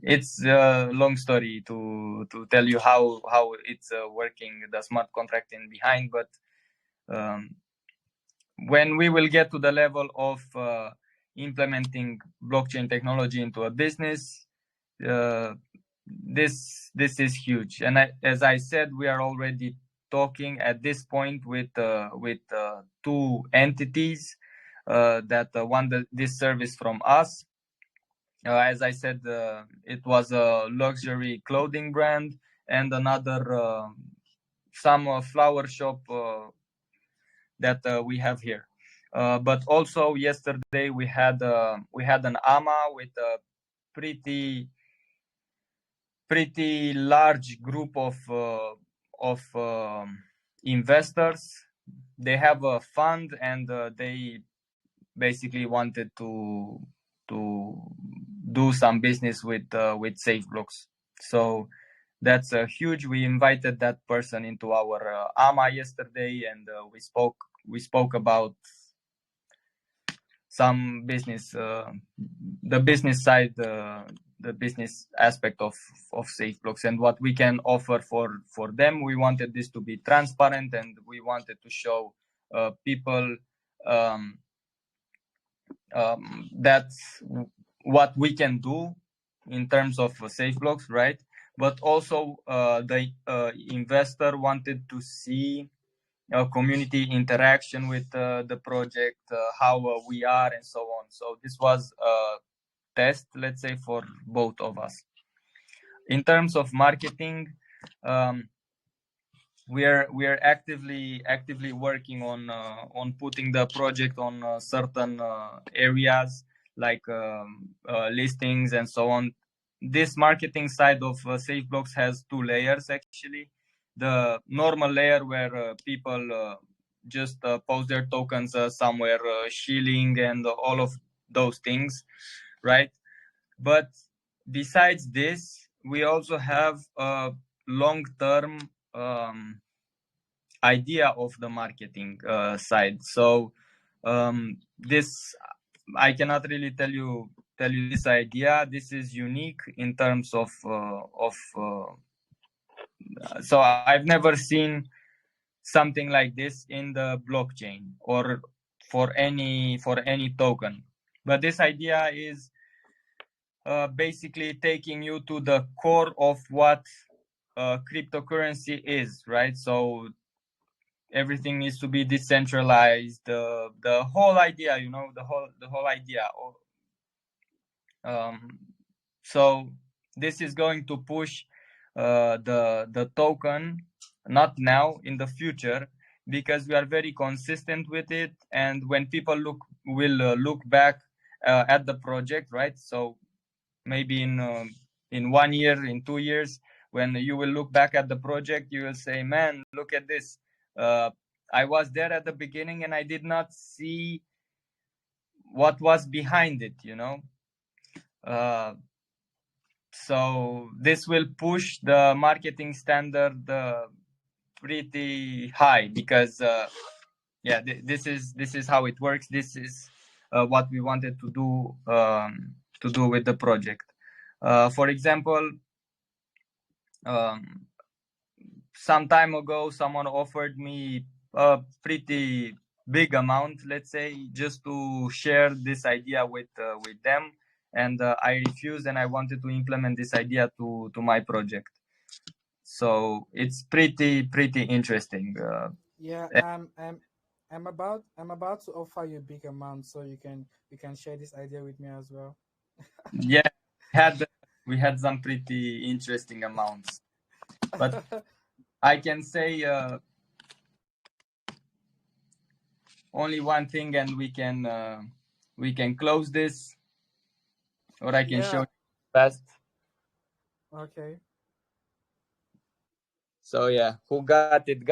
it's a long story to tell you how it's working, the smart contracting behind, but when we will get to the level of implementing blockchain technology into a business, this is huge. And as I said, we are already talking at this point with two entities that want this service from us. As I said, it was a luxury clothing brand and another some flower shop that we have here. But also yesterday we had an AMA with a pretty large group of investors. They have a fund, and they basically wanted to do some business with Safebox. So that's huge. We invited that person into our AMA yesterday, and we spoke about some business, the business side, the business aspect of Safebox and what we can offer for them. We wanted this to be transparent, and we wanted to show people that's what we can do in terms of Safebox, right? But also the investor wanted to see community interaction with the project, how we are, and so on. So this was a test, let's say, for both of us. In terms of marketing, we are actively working on putting the project on certain areas like listings and so on. This marketing side of Safebox has two layers actually. The normal layer where people just post their tokens somewhere, shilling and all of those things, right? But besides this, we also have a long-term idea of the marketing side. So this, I cannot really tell you this idea. This is unique in terms of so I've never seen something like this in the blockchain or for any token. But this idea is basically taking you to the core of what cryptocurrency is, right? So everything needs to be decentralized. The whole idea, the whole idea. So this is going to push the token, not now, in the future, because we are very consistent with it. And when people will look back at the project, right? So maybe in 1 year, in 2 years, when you will look back at the project, you will say, man, look at this. I was there at the beginning and I did not see what was behind it, so this will push the marketing standard pretty high, because this is how it works. This is what we wanted to do with the project. For example, some time ago, someone offered me a pretty big amount, let's say, just to share this idea with them, and I refused, and I wanted to implement this idea to my project. So it's pretty interesting. Yeah, I'm about to offer you a big amount so you can share this idea with me as well. Yeah, we had some pretty interesting amounts, but I can say only one thing, and we can close this, or I can show you fast. Okay. So yeah, who got it,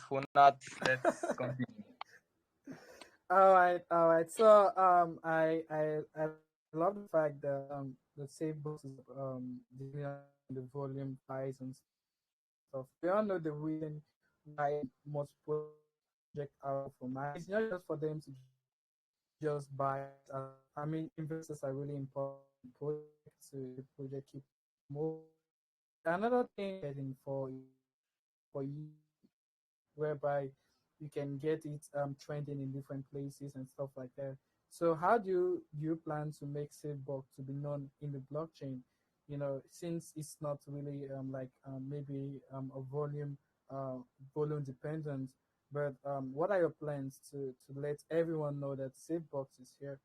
who not, let's continue. All right. So I love the fact that the Safebox is dealing on the volume price and stuff. We all know the reason why most project are for money. It's not just for them to just buy. I mean, investors are really important in projects to the project keep moving. Another thing getting for you, whereby you can get it trending in different places and stuff like that. So how do you plan to make Safebox to be known in the blockchain? Since it's not really like maybe a volume dependent, but what are your plans to let everyone know that Safebox is here?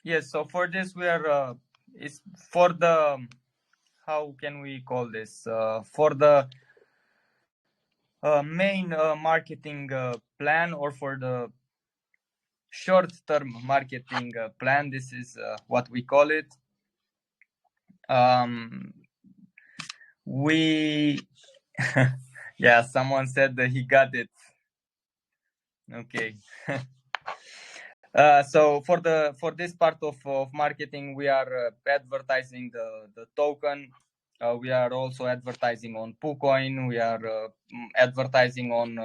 Yes, so for this we are it's for the, how can we call this, for the main marketing plan, or for the short-term marketing plan. This is what we call it. We yeah, someone said that he got it. Okay. So for this part of marketing, we are advertising the token. We are also advertising on PooCoin. We are advertising on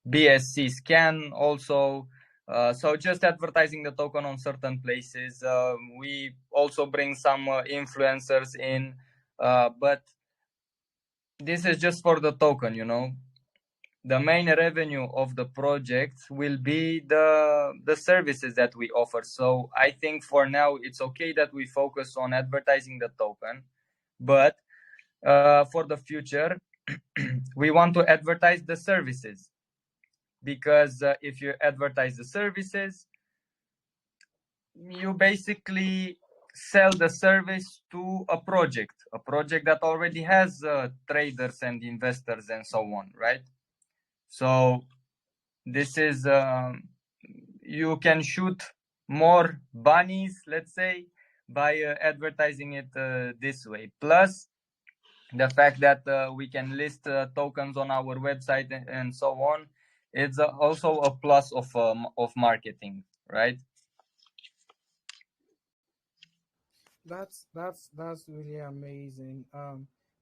BSC Scan also. So just advertising the token on certain places. We also bring some influencers in, but this is just for the token, you know. The main revenue of the project will be the services that we offer. So I think for now it's okay that we focus on advertising the token, but for the future we want to advertise the services, because if you advertise the services, you basically sell the service to a project that already has traders and investors and so on, right? So this is you can shoot more bunnies, let's say, by advertising it this way. Plus the fact that we can list tokens on our website and so on, it's also a plus of marketing, right? That's really amazing.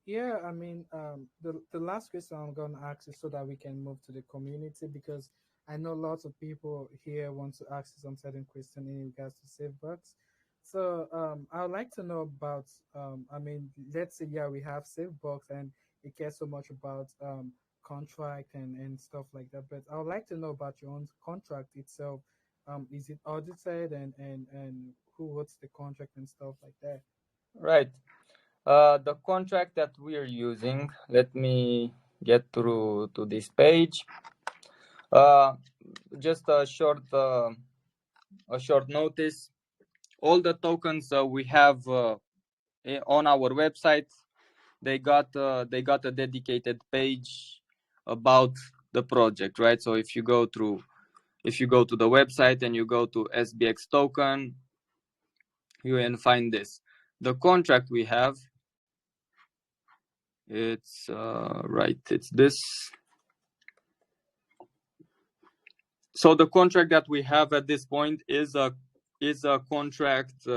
Yeah, I mean, the last question I'm gonna ask is so that we can move to the community, because I know lots of people here want to ask you some certain question in regards to Safebox. So I would like to know about I mean, let's say yeah we have Safebox and it cares so much about contract and stuff like that, but I would like to know about your own contract itself. Is it audited, and who wrote the contract and stuff like that? Right. The contract that we are using, let me get through to this page. Just a short notice. All the tokens we have on our website, they got a dedicated page about the project, right? So if you go to the website and you go to SBX token, you can find this. The contract we have, it's right, it's this. So the contract that we have at this point is a contract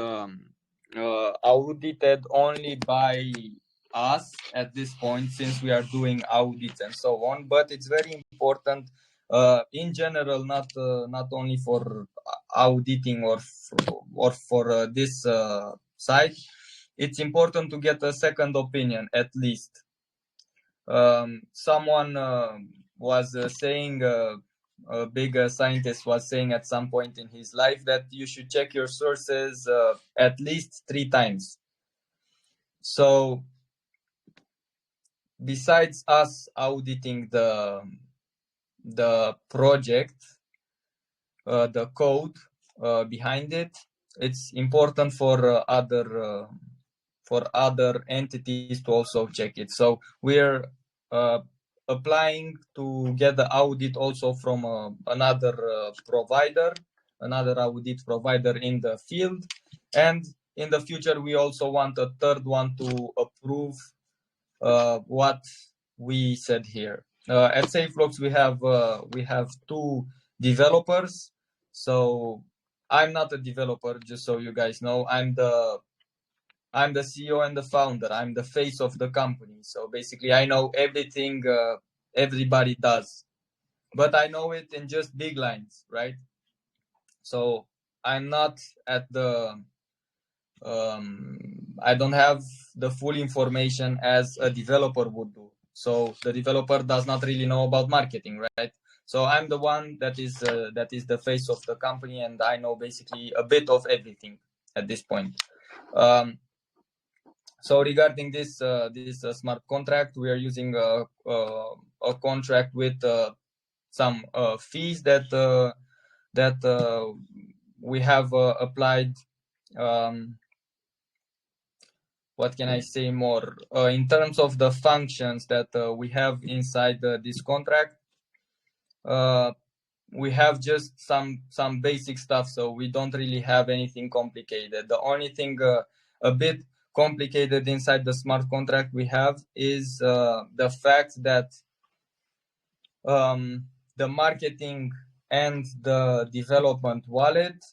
audited only by us at this point, since we are doing audits and so on. But it's very important in general, not only for auditing or for this site. It's important to get a second opinion at least. Someone was saying, a big scientist was saying at some point in his life, that you should check your sources at least 3 times. So besides us auditing the project, the code behind it, it's important for other entities to also check it. So we're applying to get the audit also from another audit provider in the field, and in the future we also want a third one to approve what we said here. At Safebox we have 2 developers. So I'm not a developer, just so you guys know. I'm the CEO and the founder. I'm the face of the company. So basically, I know everything everybody does, but I know it in just big lines, right? So I'm not at the I don't have the full information as a developer would do. So the developer does not really know about marketing, right? So I'm the one that is the face of the company, and I know basically a bit of everything at this point. So regarding this smart contract, we are using a contract with some fees that we have applied. what can I say more? In terms of the functions that we have inside this contract, we have just some basic stuff, so we don't really have anything complicated. The only thing a bit complicated inside the smart contract we have is the fact that the marketing and the development wallet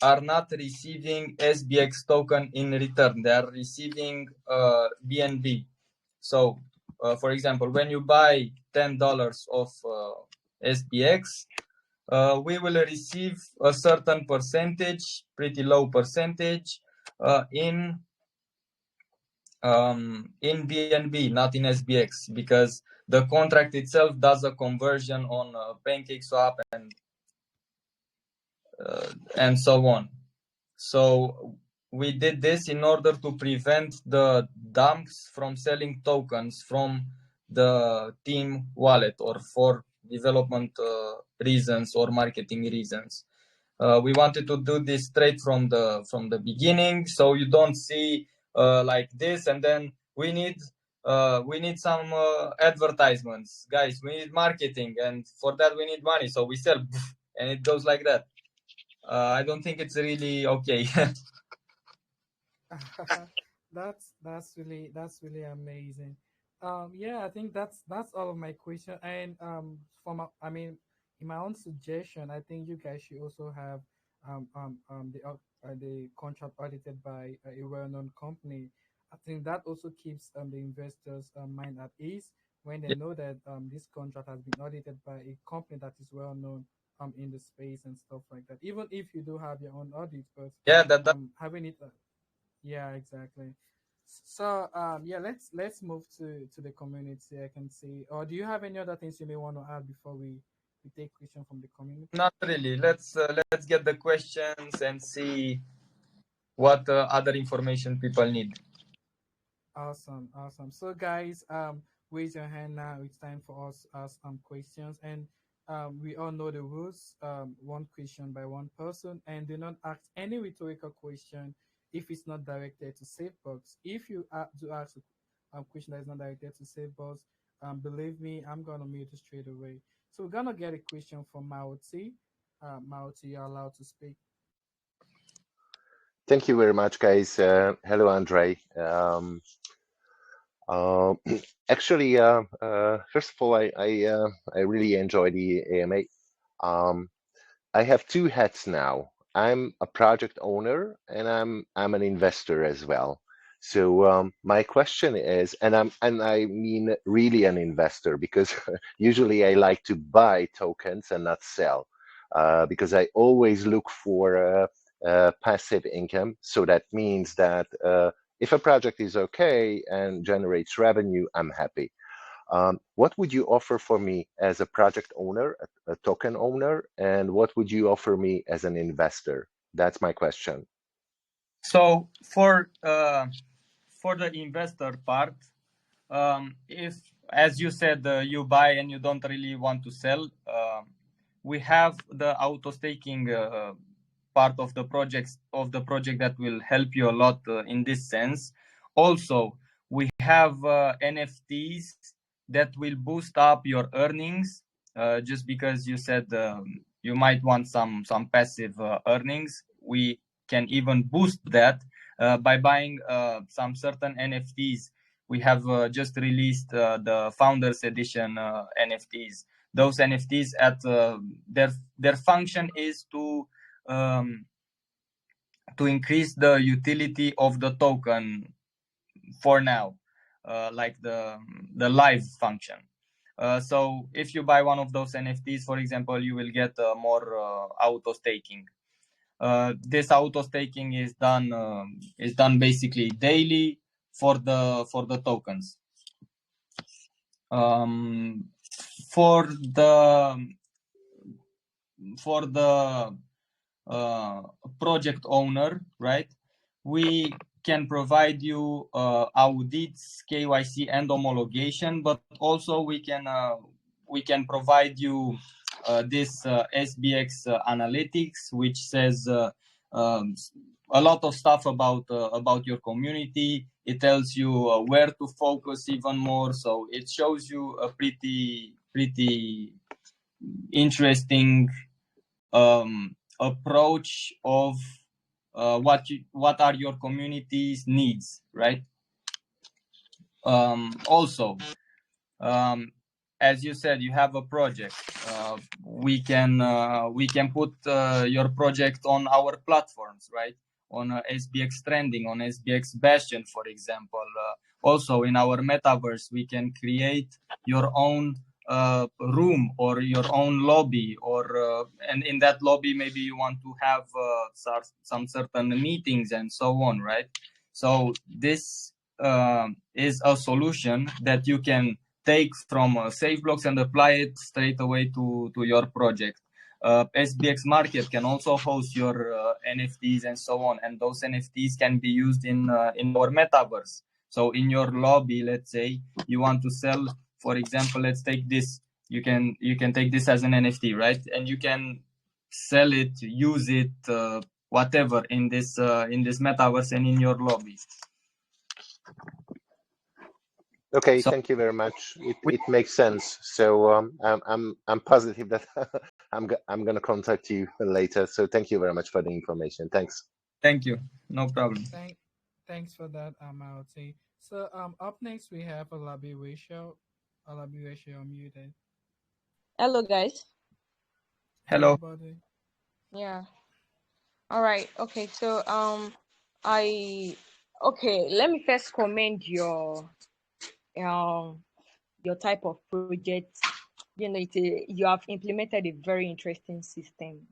are not receiving SBX token in return. They are receiving BNB. So, for example, when you buy $10 of SBX, we will receive a certain percentage, pretty low percentage, in BNB, not in SBX, because the contract itself does a conversion on PancakeSwap and so on. So we did this in order to prevent the dumps from selling tokens from the team wallet or for development reasons or marketing reasons. We wanted to do this straight from the beginning, so you don't see like this, and then we need some advertisements, guys. We need marketing, and for that we need money, so we sell, and it goes like that. I don't think it's really okay. That's really amazing. Yeah, I think that's all of my question. And I mean, in my own suggestion, I think you guys should also have the contract audited by a well-known company. I think that also keeps the investors' mind at ease when they know that this contract has been audited by a company that is well known in the space and stuff like that. Even if you do have your own audit, but Yeah, that having it yeah, exactly. So yeah, let's move to the community. I can see. Or do you have any other things you may want to add before we take question from the community? not really. Let's get the questions and see what other information people need. Awesome, awesome. So guys, raise your hand now. It's time for us to ask questions, and we all know the rules. One question by one person, and do not ask any rhetorical question if it's not directed to Safebox. If you do ask a question that is not directed to Safebox, believe me, I'm gonna mute it straight away. So we're gonna get a question from Mauti. Mauti, you're allowed to speak. Thank you very much, guys. Hello, Andre. Uh, Actually, first of all, I really enjoy the AMA. I have two hats now. I'm a project owner and I'm an investor as well. So my question is, and I mean really an investor, because usually I like to buy tokens and not sell, because I always look for passive income. So that means that if a project is okay and generates revenue, I'm happy. What would you offer for me as a project owner, a token owner, and what would you offer me as an investor? That's my question. So for the investor part, if, as you said, you buy and you don't really want to sell, we have the auto staking part of the project that will help you a lot in this sense. Also, we have NFTs that will boost up your earnings, just because you said you might want some passive earnings. We can even boost that by buying some certain NFTs. We have just released the Founders Edition NFTs. Those NFTs at their function is to increase the utility of the token for now, like the live function. So if you buy one of those NFTs, for example, you will get more auto staking. This auto staking is done basically daily for the tokens. For the project owner, right? We can provide you audits, KYC, and homologation, but also we can provide you this SBX analytics, which says a lot of stuff about your community. It tells you where to focus even more. So it shows you a pretty interesting approach of what are your community's needs, right? Also, as you said, you have a project. We can put your project on our platforms, right? On SBX Trending, on SBX Bastion, for example. Also, in our metaverse, we can create your own room or your own lobby, or and in that lobby, maybe you want to have some certain meetings and so on, right? So this is a solution that you can take from Safebox and apply it straight away to your project. SBX Market can also host your NFTs and so on, and those NFTs can be used in our metaverse. So in your lobby, let's say you want to sell, for example, let's take this. You can take this as an NFT, right? And you can sell it, use it, whatever in this metaverse and in your lobby. Okay, so, thank you very much. It makes sense. So I'm positive that I'm gonna contact you later. So thank you very much for the information. Thanks. Thank you. No problem. Thanks for that, I would say. So up next we have Alabi Ratio. Alabi Ratio muted. Hello guys. Hello. Yeah. All right. Okay. So let me first commend your type of project. You have implemented a very interesting system,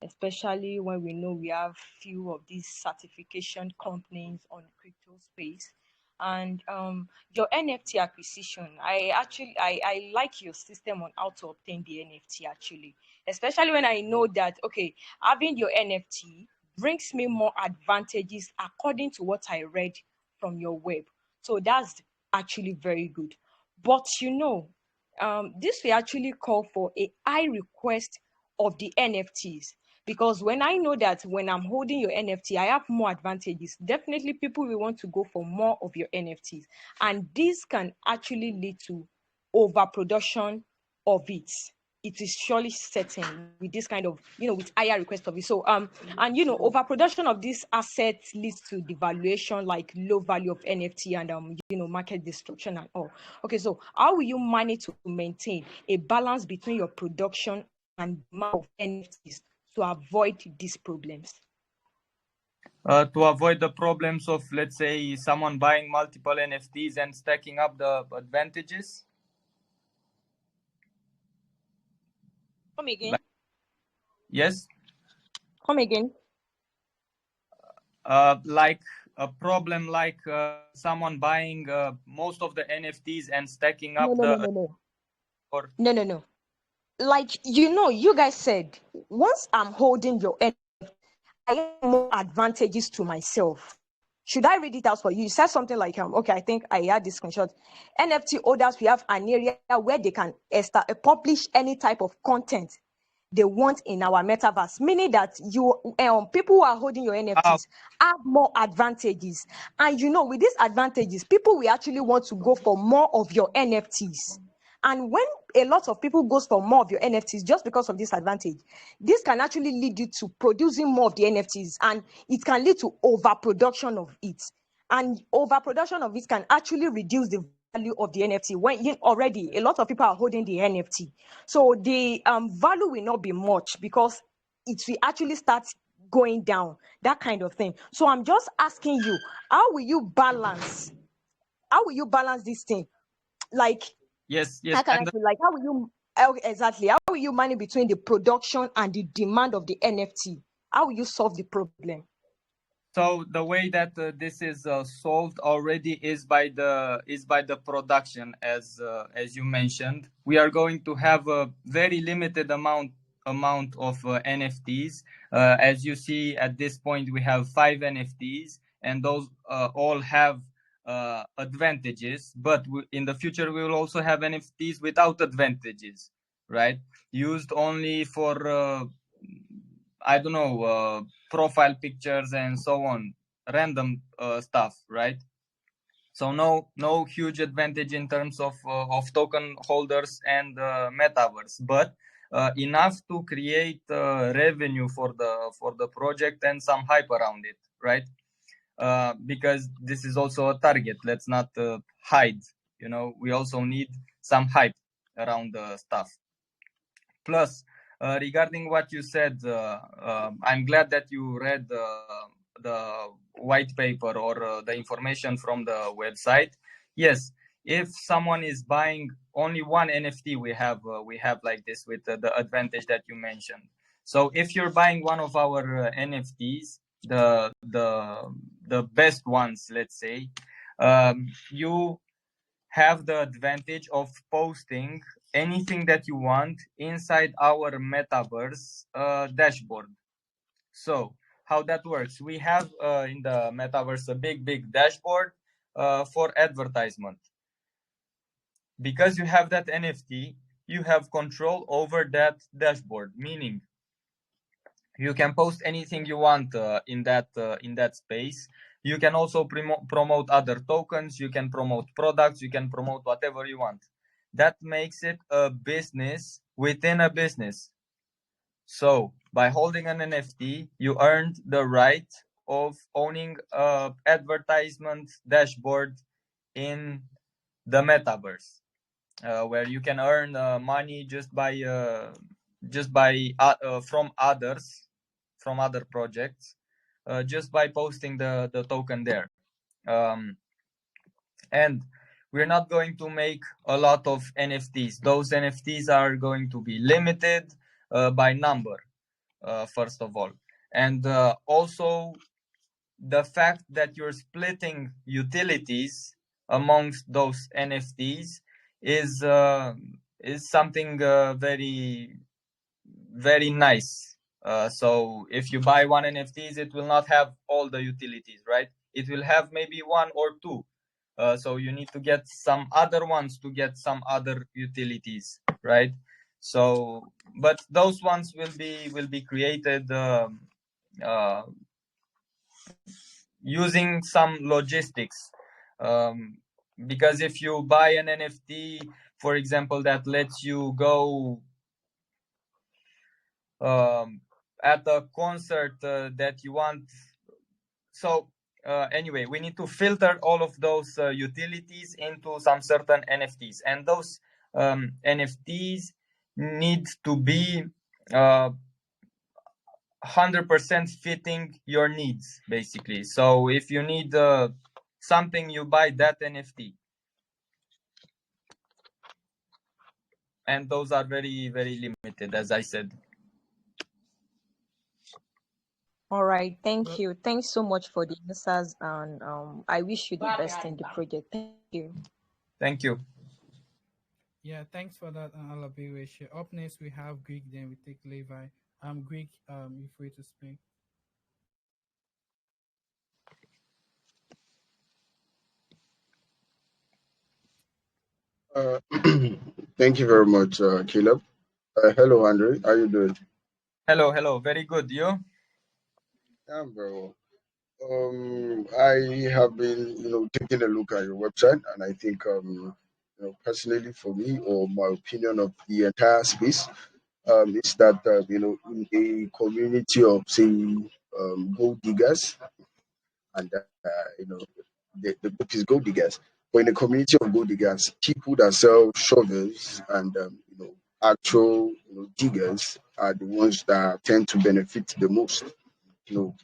especially when we know we have few of these certification companies on crypto space. And your NFT acquisition, I like your system on how to obtain the NFT actually, especially when I know that, okay, having your NFT brings me more advantages according to what I read from your web. So that's actually very good. But this will actually call for a high request of the NFTs, because when I know that when I'm holding your NFT, I have more advantages, definitely people will want to go for more of your NFTs. And this can actually lead to overproduction of it. It is surely certain with this kind of, with higher request of it. So, overproduction of this asset leads to devaluation, like low value of NFT and, market destruction and all. Okay, so how will you manage to maintain a balance between your production and demand of NFTs to avoid these problems? To avoid the problems of, let's say, someone buying multiple NFTs and stacking up the advantages? Come again. Yes. Come again. Like a problem, like someone buying most of the NFTs and stacking up No. Like, you guys said, once I'm holding your NFT, I have more advantages to myself. Should I read it out for you? You said something like, okay, I think I had this screenshot. NFT holders, we have an area where they can publish any type of content they want in our metaverse, meaning that people who are holding your NFTs have more advantages. And with these advantages, people will actually want to go for more of your NFTs. And when a lot of people goes for more of your NFTs just because of this advantage, this can actually lead you to producing more of the NFTs, and it can lead to overproduction of it. And overproduction of it can actually reduce the value of the NFT when already a lot of people are holding the NFT. So the value will not be much because it will actually start going down, that kind of thing. So I'm just asking you, how will you balance this thing? Like, yes. How will you exactly? How will you manage between the production and the demand of the NFT? How will you solve the problem? So the way that this is solved already is by the production, as you mentioned. We are going to have a very limited amount of NFTs. As you see, at this point, we have 5 NFTs, and those all have advantages. But in the future, we will also have NFTs without advantages, right? Used only for I don't know, profile pictures and so on, random stuff, right? So no huge advantage in terms of token holders and metaverse, but enough to create revenue for the project and some hype around it, right? Because this is also a target. Let's not hide. We also need some hype around the stuff. Plus, regarding what you said, I'm glad that you read the white paper or the information from the website. Yes, if someone is buying only one NFT, we have like this with the advantage that you mentioned. So if you're buying one of our NFTs, the best ones, let's say, you have the advantage of posting anything that you want inside our metaverse dashboard. So how that works, we have in the metaverse a big dashboard for advertisement. Because you have that NFT, you have control over that dashboard, meaning you can post anything you want in that space. You can also promote other tokens, you can promote products, you can promote whatever you want. That makes it a business within a business. So by holding an NFT, you earned the right of owning a advertisement dashboard in the metaverse, where you can earn money just by from other projects, just by posting the token there. And we're not going to make a lot of NFTs. Those NFTs are going to be limited by number, first of all. And also the fact that you're splitting utilities amongst those NFTs is something very, very nice. So if you buy one NFTs, it will not have all the utilities, right? It will have maybe one or two. So you need to get some other ones to get some other utilities, right? So, but those ones will be created using some logistics. Because if you buy an NFT, for example, that lets you go at a concert that you want. So anyway, we need to filter all of those utilities into some certain NFTs, and those NFTs need to be 100% fitting your needs, basically. So if you need something, you buy that NFT. And those are very, very limited, as I said. All right, thank you. Thanks so much for the answers, and I wish you the best in the project. Thank you. Thank you. Yeah, thanks for that, Alabiwish. Up next, we have Greek, then we take Levi. Greek, you're free to speak. Uh, Thank you very much, Caleb. Hello, Andre. How you doing? Hello. Very good. You? I'm very well. I have been, taking a look at your website, and I think, personally for me, or my opinion of the entire space, is that, in a community of, say, gold diggers, and the book is gold diggers. But in a community of gold diggers, people that sell shovels and actual diggers are the ones that tend to benefit the most. You know,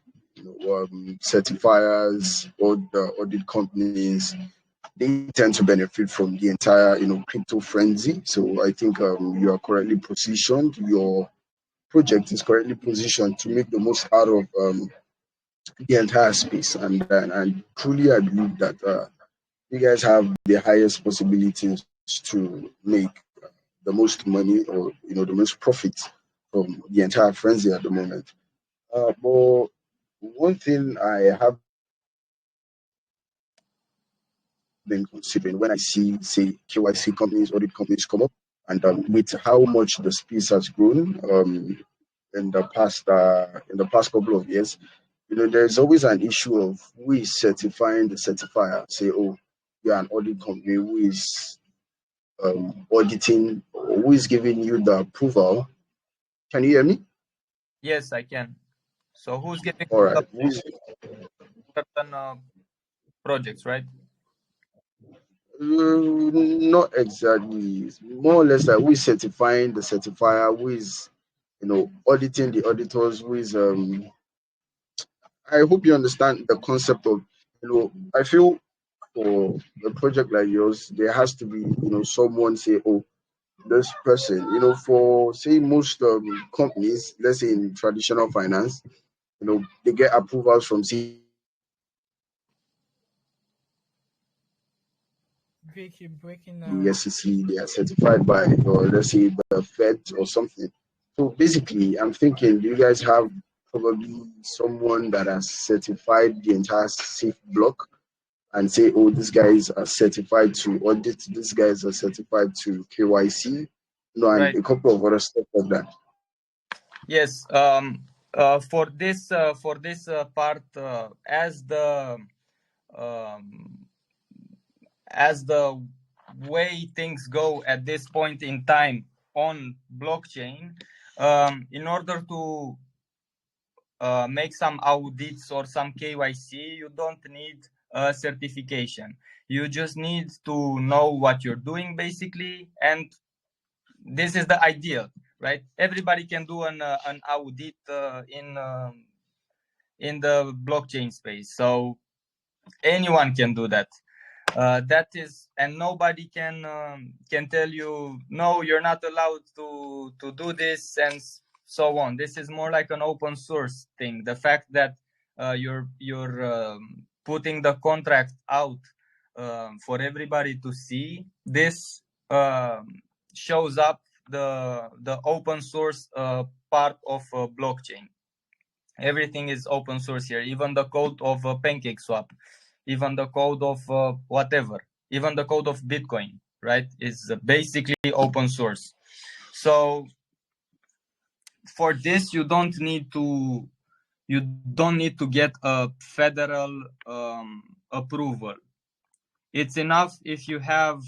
certifiers or the audit companies, they tend to benefit from the entire crypto frenzy. So I think you are correctly positioned. Your project is correctly positioned to make the most out of the entire space, and truly I believe that you guys have the highest possibilities to make the most money, or the most profit from the entire frenzy at the moment. But one thing I have been considering when I see, say, KYC companies, audit companies come up, and with how much the space has grown in the past couple of years, there's always an issue of who is certifying the certifier. Say, oh, you're an audit company who is auditing, who is giving you the approval. Can you hear me? Yes, I can. So who's giving All the right. certain projects, right? Not exactly. More or less, like who is certifying the certifier, who is, auditing the auditors, who is. I hope you understand the concept of, I feel for a project like yours, there has to be, someone say, oh, this person, for say most companies, let's say in traditional finance, they get approvals from Vic, you're breaking the SEC, they are certified by, or let's say the Fed or something. So basically, I'm thinking, do you guys have probably someone that has certified the entire safe block and say, oh, these guys are certified to audit, these guys are certified to KYC, and Right. a couple of other stuff like that. Yes. For this part, as the way things go at this point in time on blockchain, in order to make some audits or some KYC, you don't need a certification. You just need to know what you're doing, basically, and this is the ideal, right? Everybody can do an audit in the blockchain space, so anyone can do that. That is, and nobody can tell you no, you're not allowed to do this and so on. This is more like an open source thing. The fact that you're putting the contract out for everybody to see, this shows up the open source part of blockchain. Everything is open source here, even the code of PancakeSwap, even the code of whatever, even the code of Bitcoin, right, is basically open source. So for this, you don't need to get a federal approval. It's enough if you have,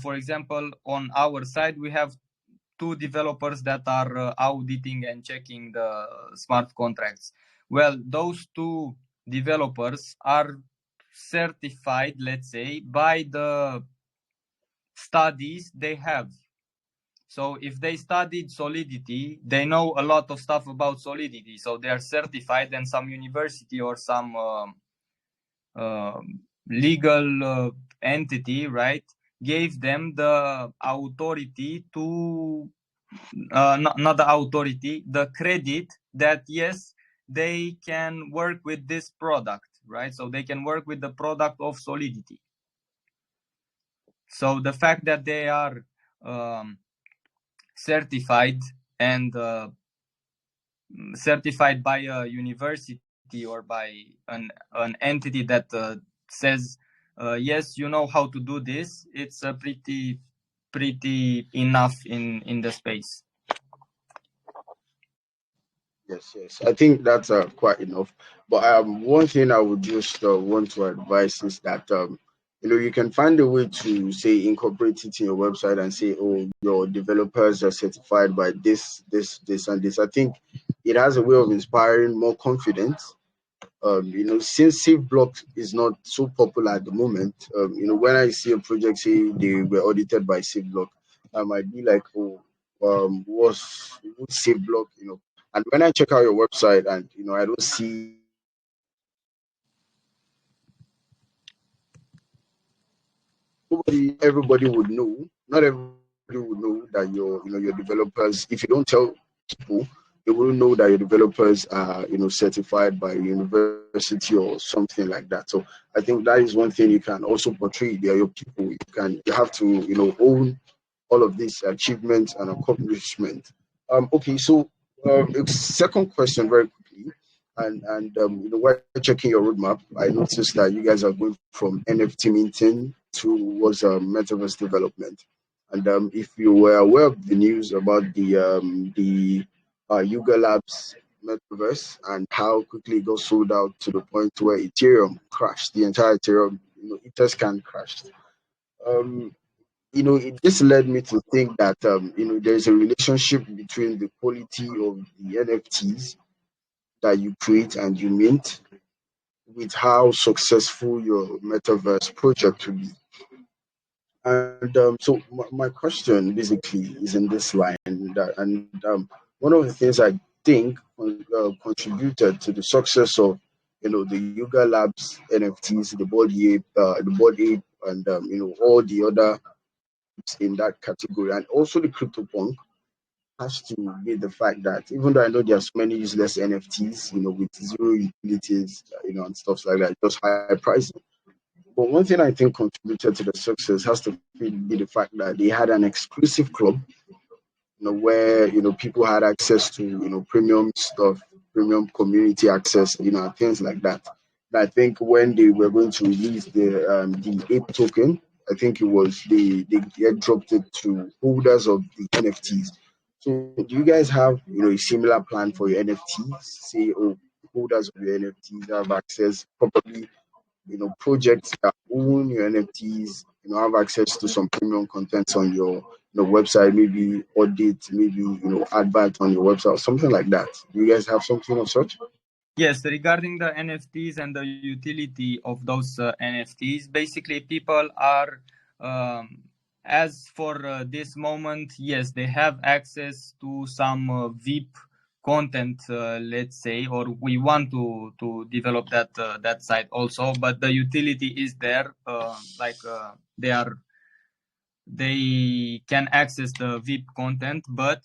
for example, on our side, we have 2 developers that are auditing and checking the smart contracts. Well, those 2 developers are certified, let's say, by the studies they have. So if they studied Solidity, they know a lot of stuff about Solidity. So they are certified, and some university or some legal entity, right, gave them the authority to not the authority, the credit that yes, they can work with this product, right? So they can work with the product of Solidity. So the fact that they are certified and certified by a university or by an entity that says yes, you know how to do this, it's a pretty enough in the space. Yes. I think that's quite enough. But one thing I would just want to advise is that you can find a way to say incorporate it in your website and say, oh, your developers are certified by this, and this. I think it has a way of inspiring more confidence. Since SafeBlock is not so popular at the moment, when I see a project say they were audited by SafeBlock, I might be like, oh, what's SafeBlock, and when I check out your website and I don't see everybody would know. Not everybody would know that your developers. If you don't tell people, they wouldn't know that your developers are certified by a university or something like that. So I think that is one thing you can also portray. They are your people. You have to own all of these achievements and accomplishments. Okay, so second question very quickly, and while checking your roadmap, I noticed that you guys are going from NFT minting towards metaverse development. And if you were aware of the news about the Yuga Labs metaverse and how quickly it got sold out to the point where Ethereum crashed, the entire Ethereum Etherscan crashed. This led me to think that there's a relationship between the quality of the NFTs that you create and you mint with how successful your metaverse project will be. And so my question basically is in this line, and one of the things I think contributed to the success of the Yuga Labs NFTs, the Board Ape, and all the other in that category, and also the CryptoPunk, has to be the fact that even though I know there are so many useless NFTs, with zero utilities, and stuff like that, just high pricing. But one thing I think contributed to the success has to be the fact that they had an exclusive club, where people had access to premium stuff, premium community access, and things like that. And I think when they were going to release the ape token, I think it was they dropped it to holders of the NFTs. So do you guys have a similar plan for your NFTs? Say, holders of your NFTs have access, probably projects that own your NFTs, have access to some premium content on your website, maybe audit, maybe advert on your website, or something like that. Do you guys have something of such? Yes, regarding the NFTs and the utility of those NFTs, basically people are, as for this moment, yes, they have access to some VIP content, let's say, or we want to develop that site also, but the utility is there, they can access the VIP content, but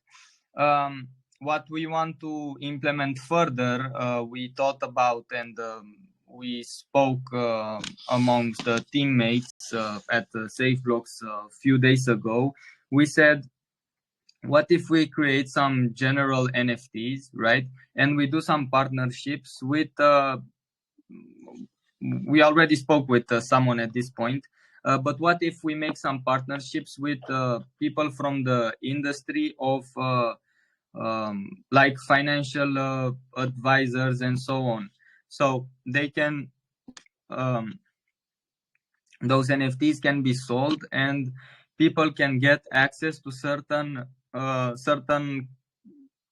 what we want to implement further, we thought about and we spoke amongst the teammates at Safebox a few days ago. We said, what if we create some general NFTs, right? And we do some partnerships with, we already spoke with someone at this point, but what if we make some partnerships with people from the industry of like financial advisors and so on, so they can those NFTs can be sold and people can get access to certain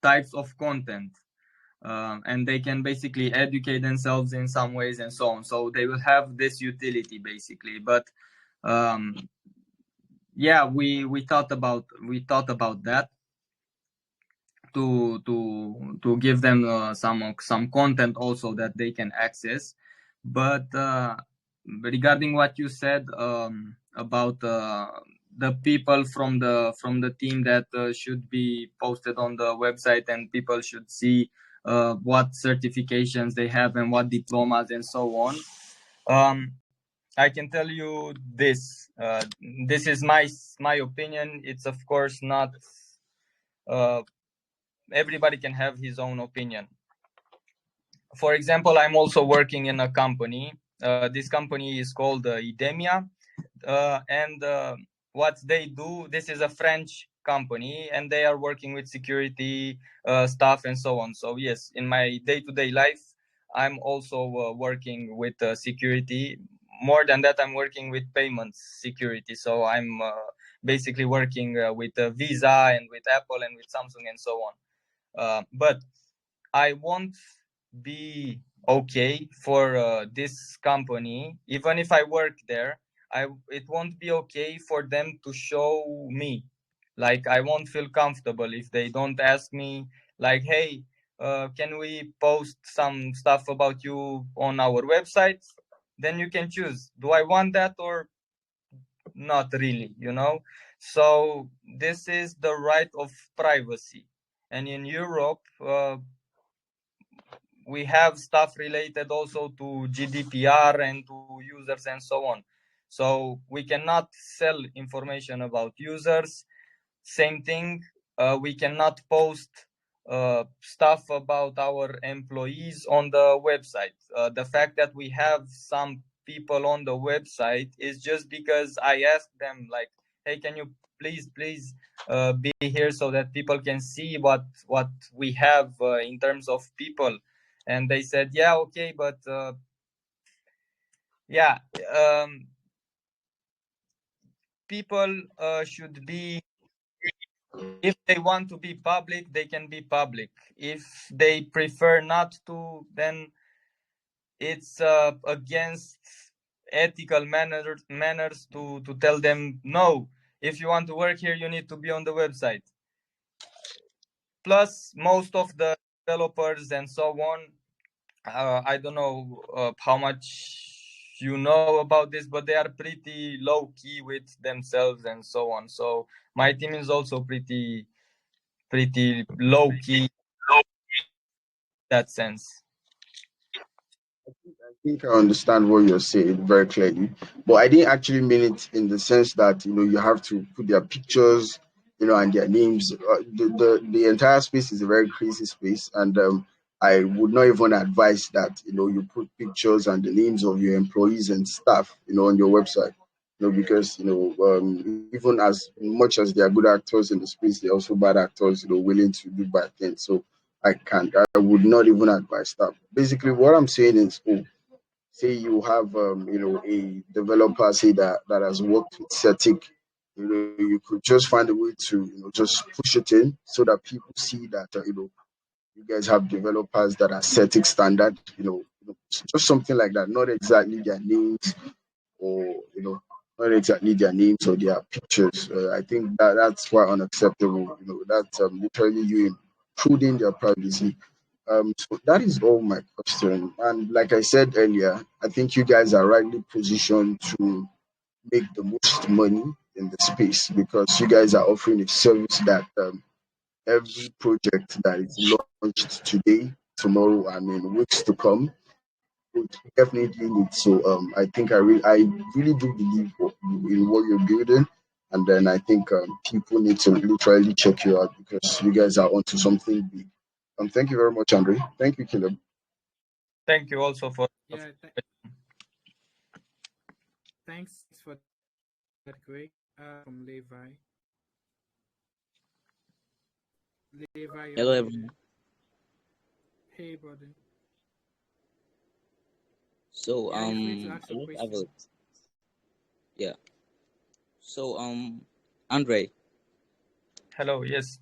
types of content, and they can basically educate themselves in some ways and so on, so they will have this utility basically. But yeah, we thought about that to give them some content also that they can access. But regarding what you said about the people from the team that should be posted on the website, and people should see what certifications they have and what diplomas and so on, I can tell you this. This is my opinion. It's of course not. Everybody can have his own opinion. For example, I'm also working in a company. This company is called Idemia, and what they do, this is a French company, and they are working with security stuff and so on. So yes, in my day-to-day life, I'm also working with security. More than that, I'm working with payments security. So I'm basically working with Visa and with Apple and with Samsung and so on. But I won't be okay for this company, even if I work there. It won't be okay for them to show me. Like, I won't feel comfortable if they don't ask me, like, hey, can we post some stuff about you on our website? Then you can choose, do I want that or not really, So this is the right of privacy. And in Europe, we have stuff related also to GDPR and to users and so on. So we cannot sell information about users. Same thing, we cannot post stuff about our employees on the website. The fact that we have some people on the website is just because I asked them, like, hey, can you please be here so that people can see what we have in terms of people. And they said, yeah, okay, but yeah, people should be, if they want to be public, they can be public. If they prefer not to, then it's against ethical manners to tell them no. If you want to work here, you need to be on the website. Plus, most of the developers and so on, I don't know how much you know about this, but they are pretty low key with themselves and so on. So my team is also pretty low key in that sense. I think I understand what you're saying very clearly, but I didn't actually mean it in the sense that you have to put their pictures, and their names. The entire space is a very crazy space, and I would not even advise that you put pictures and the names of your employees and staff, on your website. Because even as much as they are good actors in the space, they're also bad actors, willing to do bad things. So I would not even advise that. Basically, what I'm saying is, say you have a developer, say that has worked with Cetic, you could just find a way to just push it in so that people see that you guys have developers that are Cetic standard, just something like that, not exactly their names, or not exactly their names or their pictures. I think that's quite unacceptable. That's literally you intruding their privacy. So that is all my question. And like I said earlier, I think you guys are rightly positioned to make the most money in the space because you guys are offering a service that every project that is launched today, tomorrow, and in weeks to come would definitely need. So I really do believe in what you're building. And then I think people need to literally check you out because you guys are onto something big. Thank you very much, Andre. Thank you, Caleb. Thank you also for Yeah, thanks for that, Greg. From Levi. Levi, you're Hello, muted. everyone. Hey, brother. So, Yeah, you're free to ask I your just have question. a, yeah. So, Andre, hello. Yes.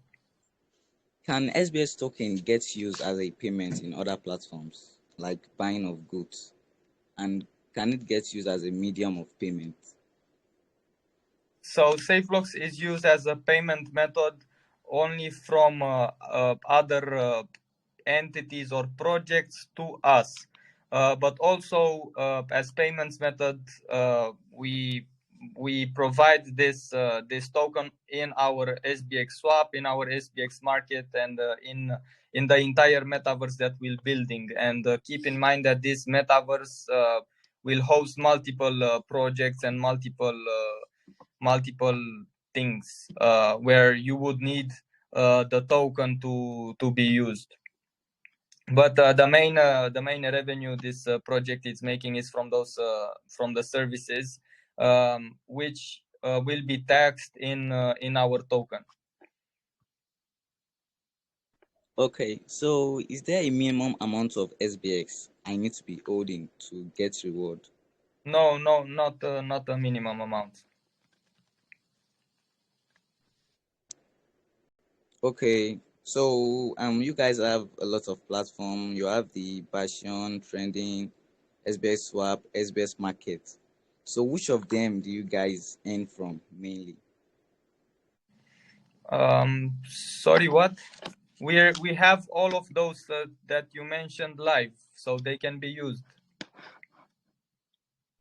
can SBS token get used as a payment in other platforms, like buying of goods? And can it get used as a medium of payment? So Safebox is used as a payment method only from other entities or projects to us, but also as payments method, we provide this token in our SBX swap, in our SBX market, and in the entire metaverse that we're building. And keep in mind that this metaverse will host multiple projects and multiple things where you would need the token to be used. But the main revenue this project is making is from those from the services, which will be taxed in our token. Okay, so is there a minimum amount of SBX I need to be holding to get reward? No, not a minimum amount. Okay, so you guys have a lot of platform. You have the Bastion, Trending, SBS Swap, SBS Market. So which of them do you guys earn from mainly? Sorry, what? We have all of those that you mentioned live, so they can be used.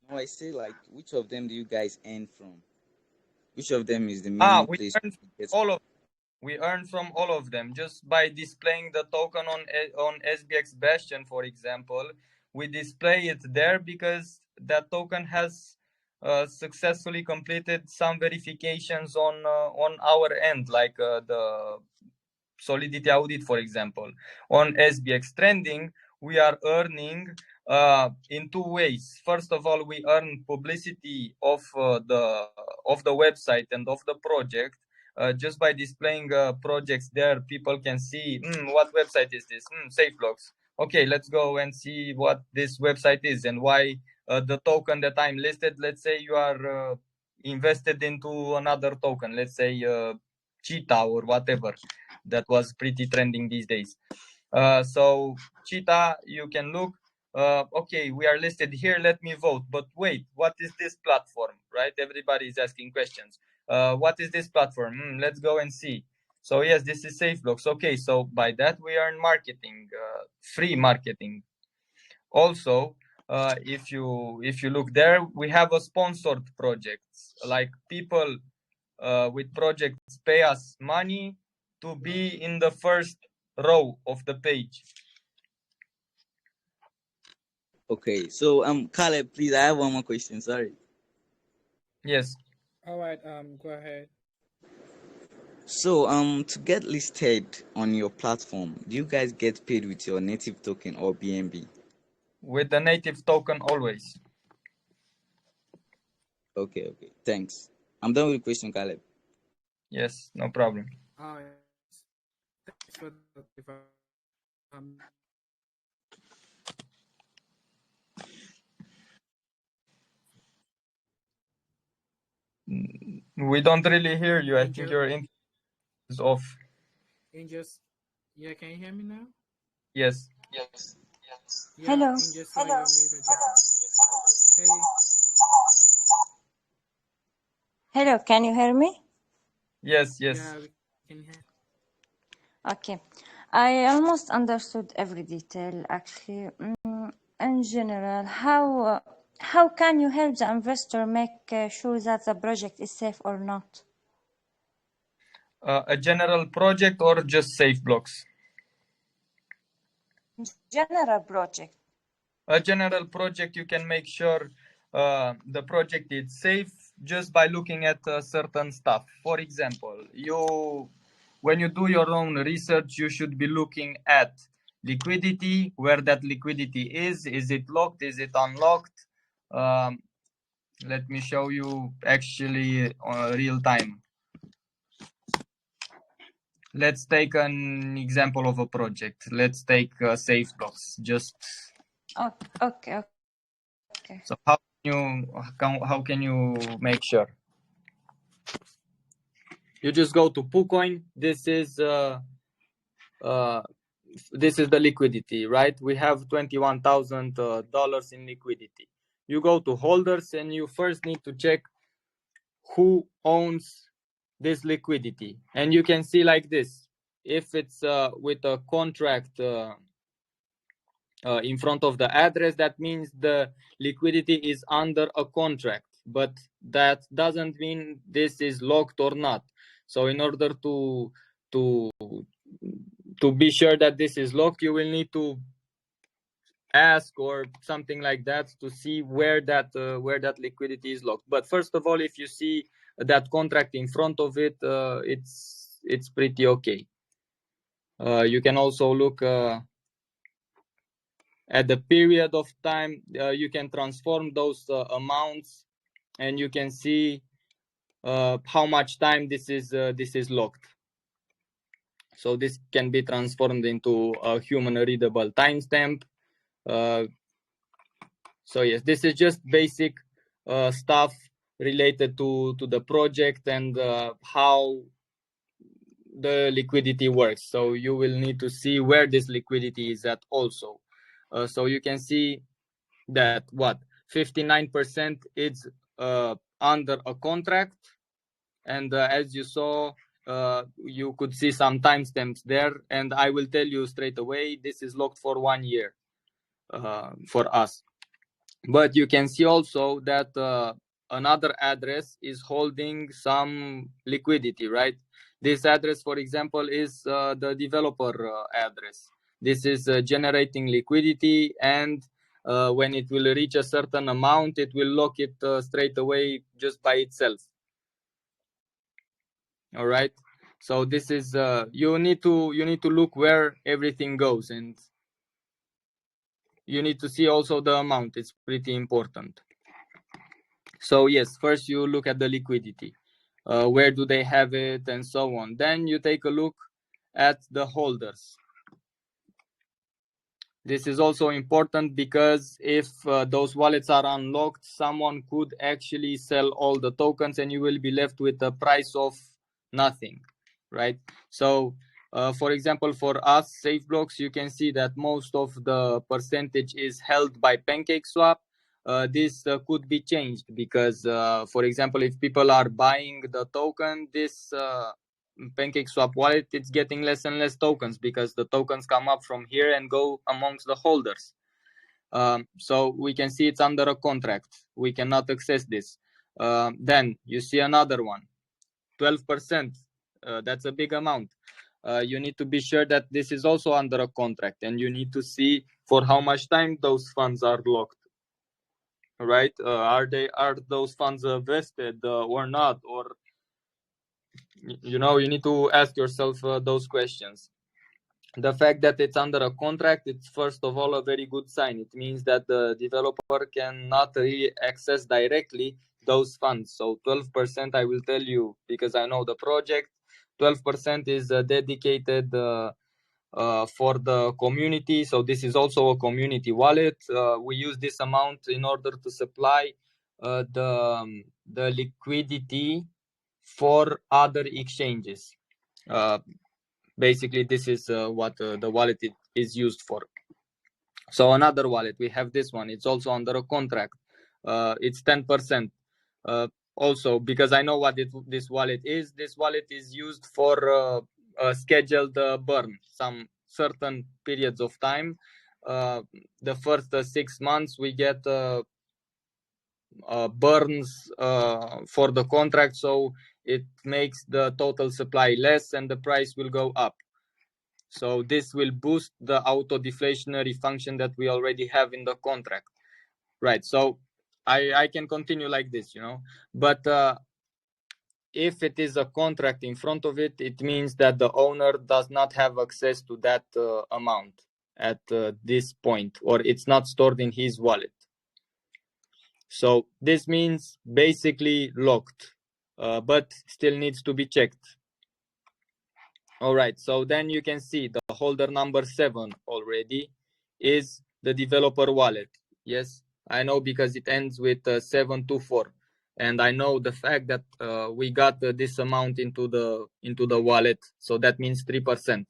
No, I say like which of them do you guys earn from? Which of them is the main We place earn you get? all of we earn from all of them just by displaying the token on SBX Bastion, for example. We display it there because that token has successfully completed some verifications on our end, like the solidity audit, for example. On SBX Trending, we are earning in two ways. First of all, we earn publicity of the website and of the project. Just by displaying projects there, people can see what website is this. Safeblocks. Okay, let's go and see what this website is and why the token that I'm listed. Let's say you are invested into another token, let's say Cheetah or whatever, that was pretty trending these days. So Cheetah, you can look, okay, we are listed here, let me vote. But wait, what is this platform, right? Everybody is asking questions. What is this platform? Let's go and see. So yes, this is Safebox. Okay, so by that we earn marketing, free marketing. Also, if you look there, we have a sponsored projects, like people with projects pay us money to be in the first row of the page. Okay, so Caleb, please, I have one more question. Sorry. Yes. All right. Go ahead. So to get listed on your platform, do you guys get paid with your native token or BNB? With the native token always. Okay, thanks. I'm done with the question, Caleb. Yes, no problem. All right. Thanks for the We don't really hear you. I think your internet is off. Angels. Yeah, can you hear me now? Yes. Yeah, Hello. Angels, you're muted. Hey. Hello, can you hear me? Yes. Yeah, we can hear. Okay. I almost understood every detail, actually. In general, how can you help the investor make sure that the project is safe or not? A general project or just Safebox? General project. A general project, you can make sure the project is safe just by looking at certain stuff. For example, when you do your own research, you should be looking at liquidity, where that liquidity is it locked, is it unlocked? Let me show you actually real time. Let's take an example of a project. Let's take Safebox. Just Okay. so how can you make sure? You just go to PooCoin. This is the liquidity, right? We have $21,000 in liquidity. You go to holders and you first need to check who owns this liquidity, and you can see like this. If it's with a contract in front of the address, that means the liquidity is under a contract, but that doesn't mean this is locked or not. So in order to be sure that this is locked, you will need to ask or something like that to see where that liquidity is locked. But first of all, if you see that contract in front of it, it's pretty okay. You can also look at the period of time. You can transform those amounts, and you can see how much time this is locked. So this can be transformed into a human readable timestamp. So yes, this is just basic stuff related to the project and how the liquidity works. So you will need to see where this liquidity is at also. So you can see that 59% is under a contract, and as you saw, you could see some timestamps there, and I will tell you straight away, this is locked for 1 year for us. But you can see also that another address is holding some liquidity, right? This address, for example, is the developer address. This is generating liquidity, and when it will reach a certain amount, it will lock it straight away just by itself. All right. So this is you need to look where everything goes, and you need to see also the amount. It's pretty important. So yes, first you look at the liquidity, where do they have it, and so on. Then you take a look at the holders. This is also important because if those wallets are unlocked, someone could actually sell all the tokens and you will be left with a price of nothing, right? So for example, for us, Safebox, you can see that most of the percentage is held by PancakeSwap. This could be changed because, for example, if people are buying the token, this PancakeSwap wallet, it's getting less and less tokens because the tokens come up from here and go amongst the holders. So we can see it's under a contract. We cannot access this. Then you see another one, 12%. That's a big amount. You need to be sure that this is also under a contract, and you need to see for how much time those funds are locked. Right? Are those funds vested or not? Or you need to ask yourself those questions. The fact that it's under a contract, it's first of all a very good sign. It means that the developer cannot really access directly those funds. So 12%, I will tell you, because I know the project, 12% is dedicated for the community. So this is also a community wallet. We use this amount in order to supply the liquidity for other exchanges. Basically, this is what the wallet is used for. So another wallet, we have this one. It's also under a contract. It's 10%. Also, because I know what this wallet is. This wallet is used for a scheduled burn, some certain periods of time. The first 6 months, we get burns for the contract, so it makes the total supply less and the price will go up. So this will boost the auto deflationary function that we already have in the contract, right? So I can continue like this, but if it is a contract in front of it, it means that the owner does not have access to that amount at this point, or it's not stored in his wallet. So this means basically locked, but still needs to be checked. All right, so then you can see the holder number 7 already is the developer wallet. Yes, I know because it ends with 724, and I know the fact that we got this amount into the wallet, so that means 3%.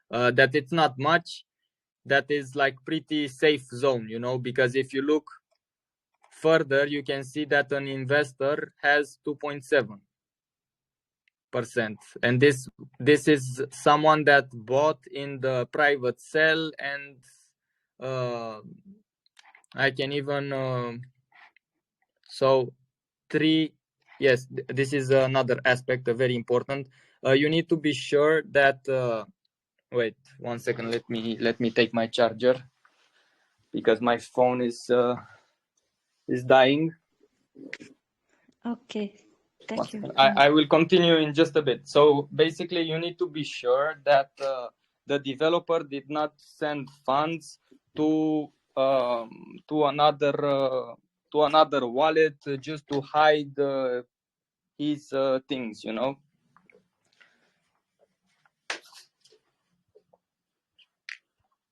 That it's not much. That is like pretty safe zone, because if you look further, you can see that an investor has 2.7%, and this is someone that bought in the private sale, and I can even so 3. Yes, this is another aspect, very important. You need to be sure that wait 1 second, let me take my charger because my phone is dying. Okay, thank you. I will continue in just a bit. So basically, you need to be sure that the developer did not send funds to another wallet just to hide his things,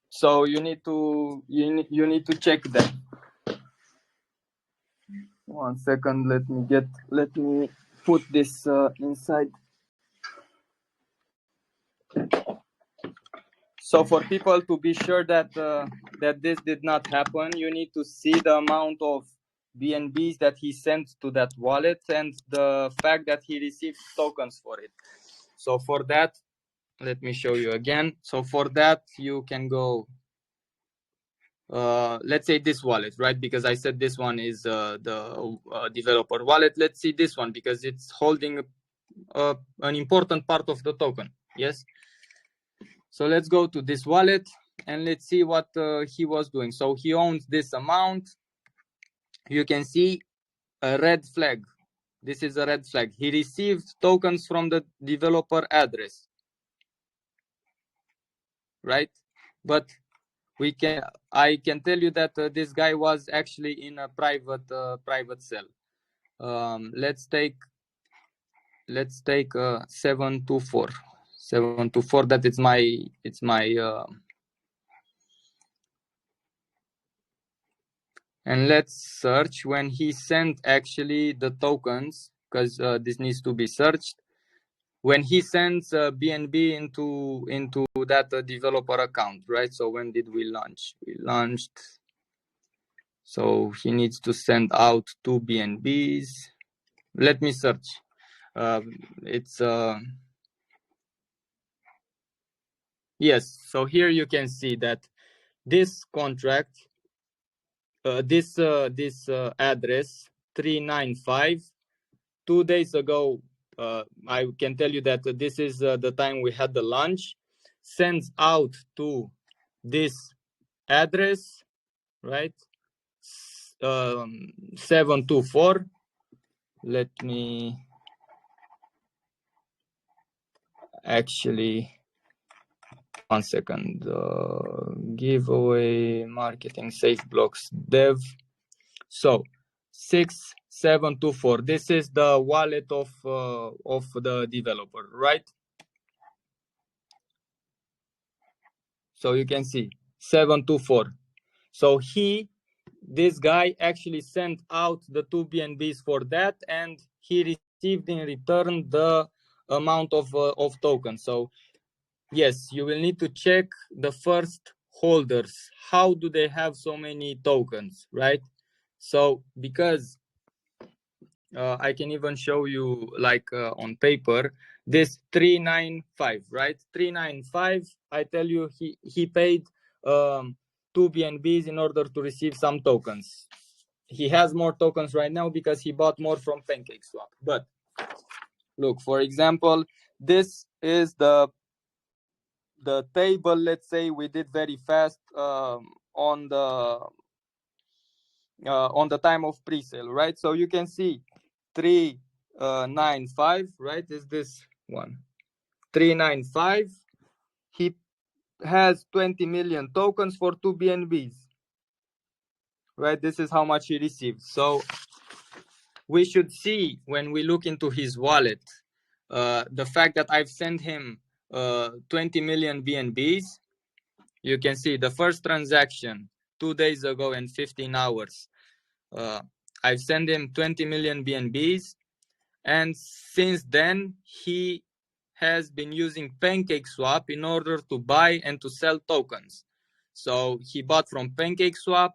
So you need to check that. 1 second, let me put this inside. So for people to be sure that this did not happen, you need to see the amount of BNBs that he sent to that wallet and the fact that he received tokens for it. So for that, let me show you again. So for that, you can go, let's say this wallet, right? Because I said this one is the developer wallet. Let's see this one because it's holding an important part of the token. Yes. So let's go to this wallet and let's see what he was doing. So he owns this amount. You can see a red flag. This is a red flag. He received tokens from the developer address, right? But I can tell you that this guy was actually in a private cell. Let's take 724. 724. That it's my And let's search when he sent actually the tokens, because this needs to be searched. When he sends BNB into that developer account, right? So when did we launch? We launched. So he needs to send out 2 BNBs. Let me search. It's yes. So here you can see that this contract, this address 395. 2 days ago, I can tell you that this is the time we had the launch. Sends out to this address, right? 724. Let me actually, 1 second. Giveaway marketing Safebox dev. So 6724. This is the wallet of the developer, right? So you can see 724. So this guy actually sent out the 2 BNBs for that, and he received in return the amount of tokens. So yes, you will need to check the first holders. How do they have so many tokens, right? So because I can even show you like on paper, this 395, right? 395, I tell you, he paid 2 BNBs in order to receive some tokens. He has more tokens right now because he bought more from PancakeSwap. But look, for example, this is the table. Let's say we did very fast on the time of pre-sale, right? So you can see 395, right? Is this one 395? He has 20 million tokens for 2 BNBs, right? This is how much he received. So we should see when we look into his wallet the fact that I've sent him 20 million BNBs. You can see the first transaction 2 days ago and 15 hours. I've sent him 20 million BNBs, and since then he has been using PancakeSwap in order to buy and to sell tokens. So he bought from PancakeSwap,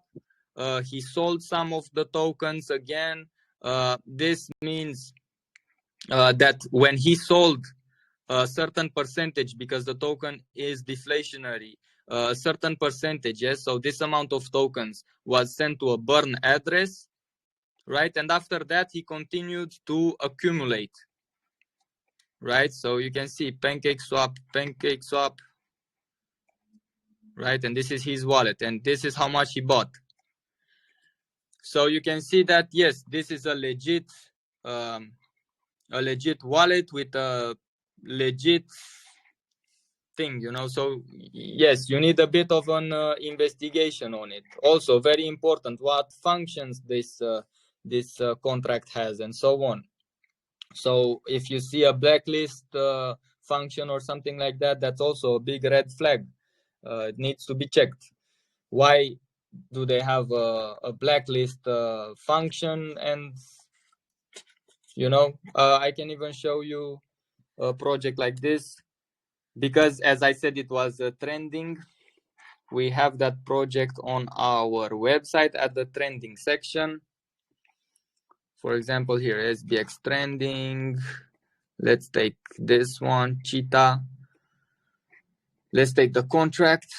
he sold some of the tokens again. This means that when he sold a certain percentage, because the token is deflationary, a certain percentage, yes, so this amount of tokens was sent to a burn address, right? And after that, he continued to accumulate, right? So you can see PancakeSwap, right? And this is his wallet, and this is how much he bought. So you can see that, yes, this is a legit wallet with a legit thing, you know. So yes, you need a bit of an investigation on it. Also very important, what functions this contract has, and so on. So if you see a blacklist function or something like that, that's also a big red flag. It needs to be checked. Why do they have a blacklist function? And you know, I can even show you a project like this, because as I said, it was trending. We have that project on our website at the trending section. For example, here, SBX trending. Let's take this one, Cheetah. Let's take the contract.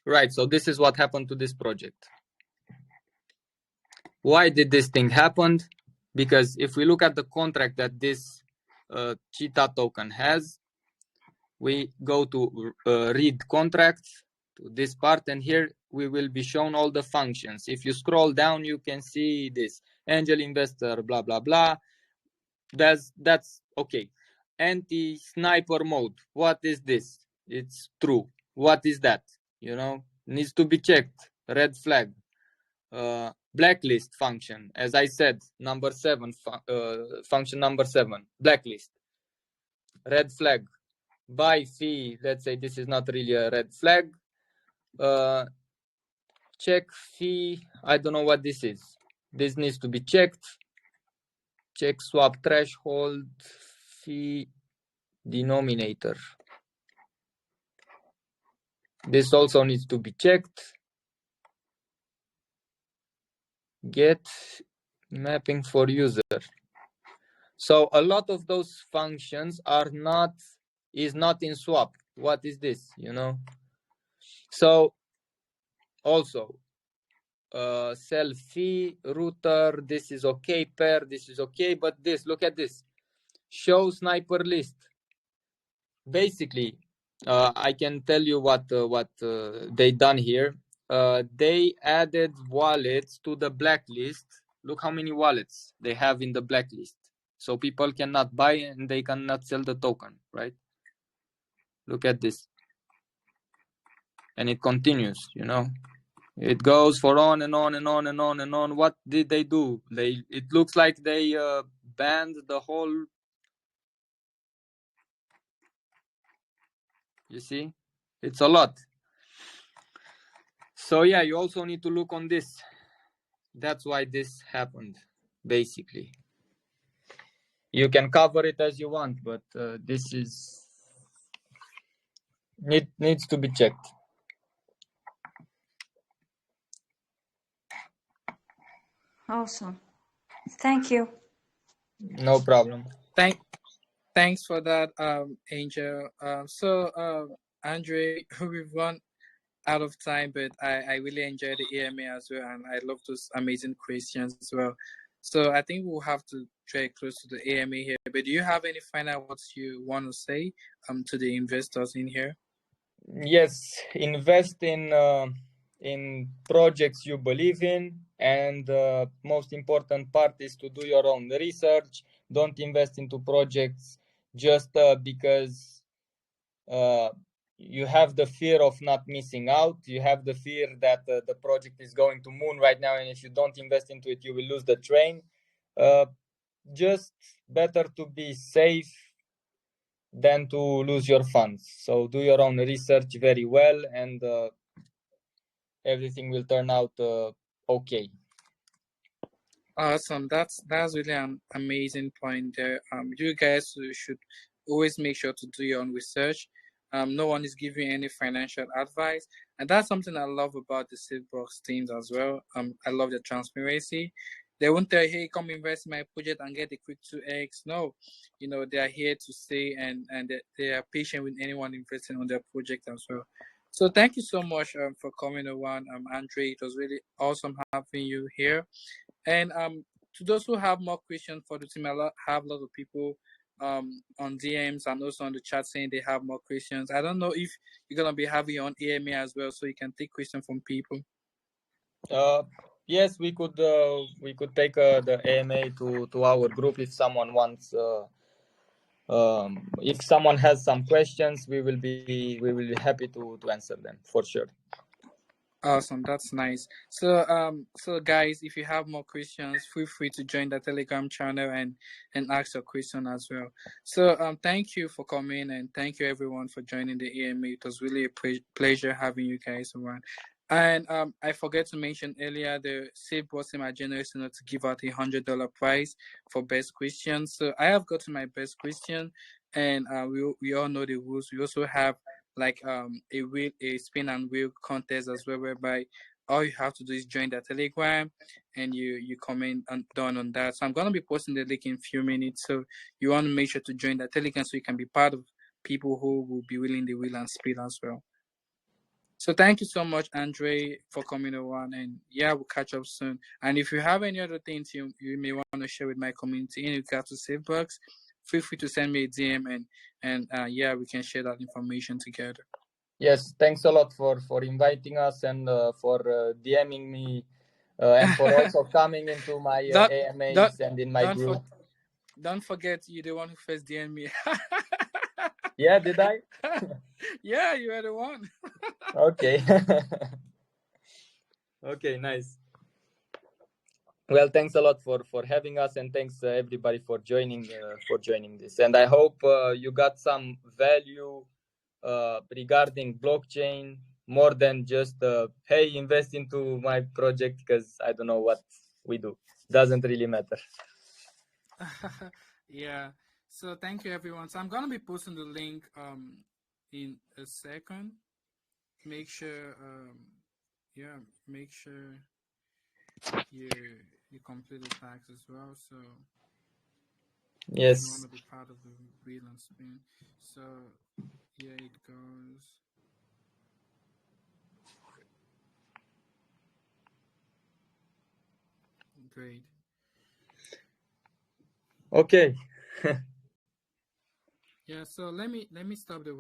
Right, so this is what happened to this project. Why did this thing happen? Because if we look at the contract that this Cheetah token has, we go to read contracts, to this part, and here we will be shown all the functions. If you scroll down, you can see this angel investor, blah, blah, blah. That's okay. Anti-sniper mode. What is this? It's true. What is that? You know, needs to be checked. Red flag. Blacklist function, as I said, number 7, function number 7, blacklist. red flag. Buy fee, let's say this is not really a red flag. Check fee, I don't know what this is. This needs to be checked. Check swap threshold, fee denominator. This also needs to be checked. Get mapping for user. So a lot of those functions is not in swap. What is this, you know? So also sell fee, router, this is okay, pair, this is okay, but this, look at this, show sniper list. Basically, I can tell you what they done here. They added wallets to the blacklist. Look how many wallets they have in the blacklist. So people cannot buy and they cannot sell the token, right? Look at this. And it continues, you know. It goes for on and on and on and on and on. What did they do? It looks like they banned the whole. You see, it's a lot. So yeah, you also need to look on this. That's why this happened, basically. You can cover it as you want, but this is needs to be checked. Awesome. Thank you. No problem. Thanks for that, Angel. Andre, we've run out of time, but I really enjoyed the AMA as well, and I love those amazing questions as well. So I think we'll have to try close to the AMA here. But do you have any final words you want to say to the investors in here? Yes, invest in projects you believe in, and most important part is to do your own research. Don't invest into projects just because you have the fear of not missing out. You have the fear that the project is going to moon right now, and if you don't invest into it, you will lose the train. Just better to be safe than to lose your funds. So do your own research very well, and everything will turn out okay. Awesome. That's really an amazing point there. You guys should always make sure to do your own research. No one is giving any financial advice, and that's something I love about the Safebox teams as well. I love the transparency. They won't tell you, hey, come invest in my project and get a quick 2x. No, you know, they are here to stay, and they are patient with anyone investing on their project as well. So thank you so much for coming around, Andre. It was really awesome having you here. And to those who have more questions for the team, have a lot of people on DMs and also on the chat saying they have more questions. I don't know if you're gonna be having your own AMA as well, so you can take questions from people. Yes, we could take the AMA to our group if someone wants. If someone has some questions, we will be happy to answer them for sure. Awesome, that's nice. So guys, if you have more questions, feel free to join the Telegram channel and ask your question as well. So thank you for coming, and thank you everyone for joining the AMA. It was really a pleasure having you guys around. And I forgot to mention earlier, the Safebox team are generous enough to give out $100 prize for best question. So I have gotten my best question, and we all know the rules. We also have like a spin and wheel contest as well, whereby all you have to do is join the Telegram and you comment down on that. So I'm gonna be posting the link in a few minutes. So you want to make sure to join the Telegram so you can be part of people who will be willing the wheel and spin as well. So thank you so much, Andre, for coming around, and yeah, we'll catch up soon. And if you have any other things you may want to share with my community in regards to Safebox, feel free to send me a DM and yeah, we can share that information together. Yes, thanks a lot for inviting us and for DMing me and for also coming into my AMAs and in my group. Don't forget, you're the one who first DM me. Yeah, did I? Yeah, you are the one. Okay. Okay, nice. well, thanks a lot for having us, and thanks everybody for joining this. And I hope you got some value regarding blockchain, more than just hey, invest into my project, because I don't know what we do. Doesn't really matter. Yeah. So thank you, everyone. So I'm gonna be posting the link in a second. Make sure yeah, make sure you complete the tags as well. So if you Yes. want to be part of the wheel and spin. So here it goes. Great. Okay. Yeah, so let me stop the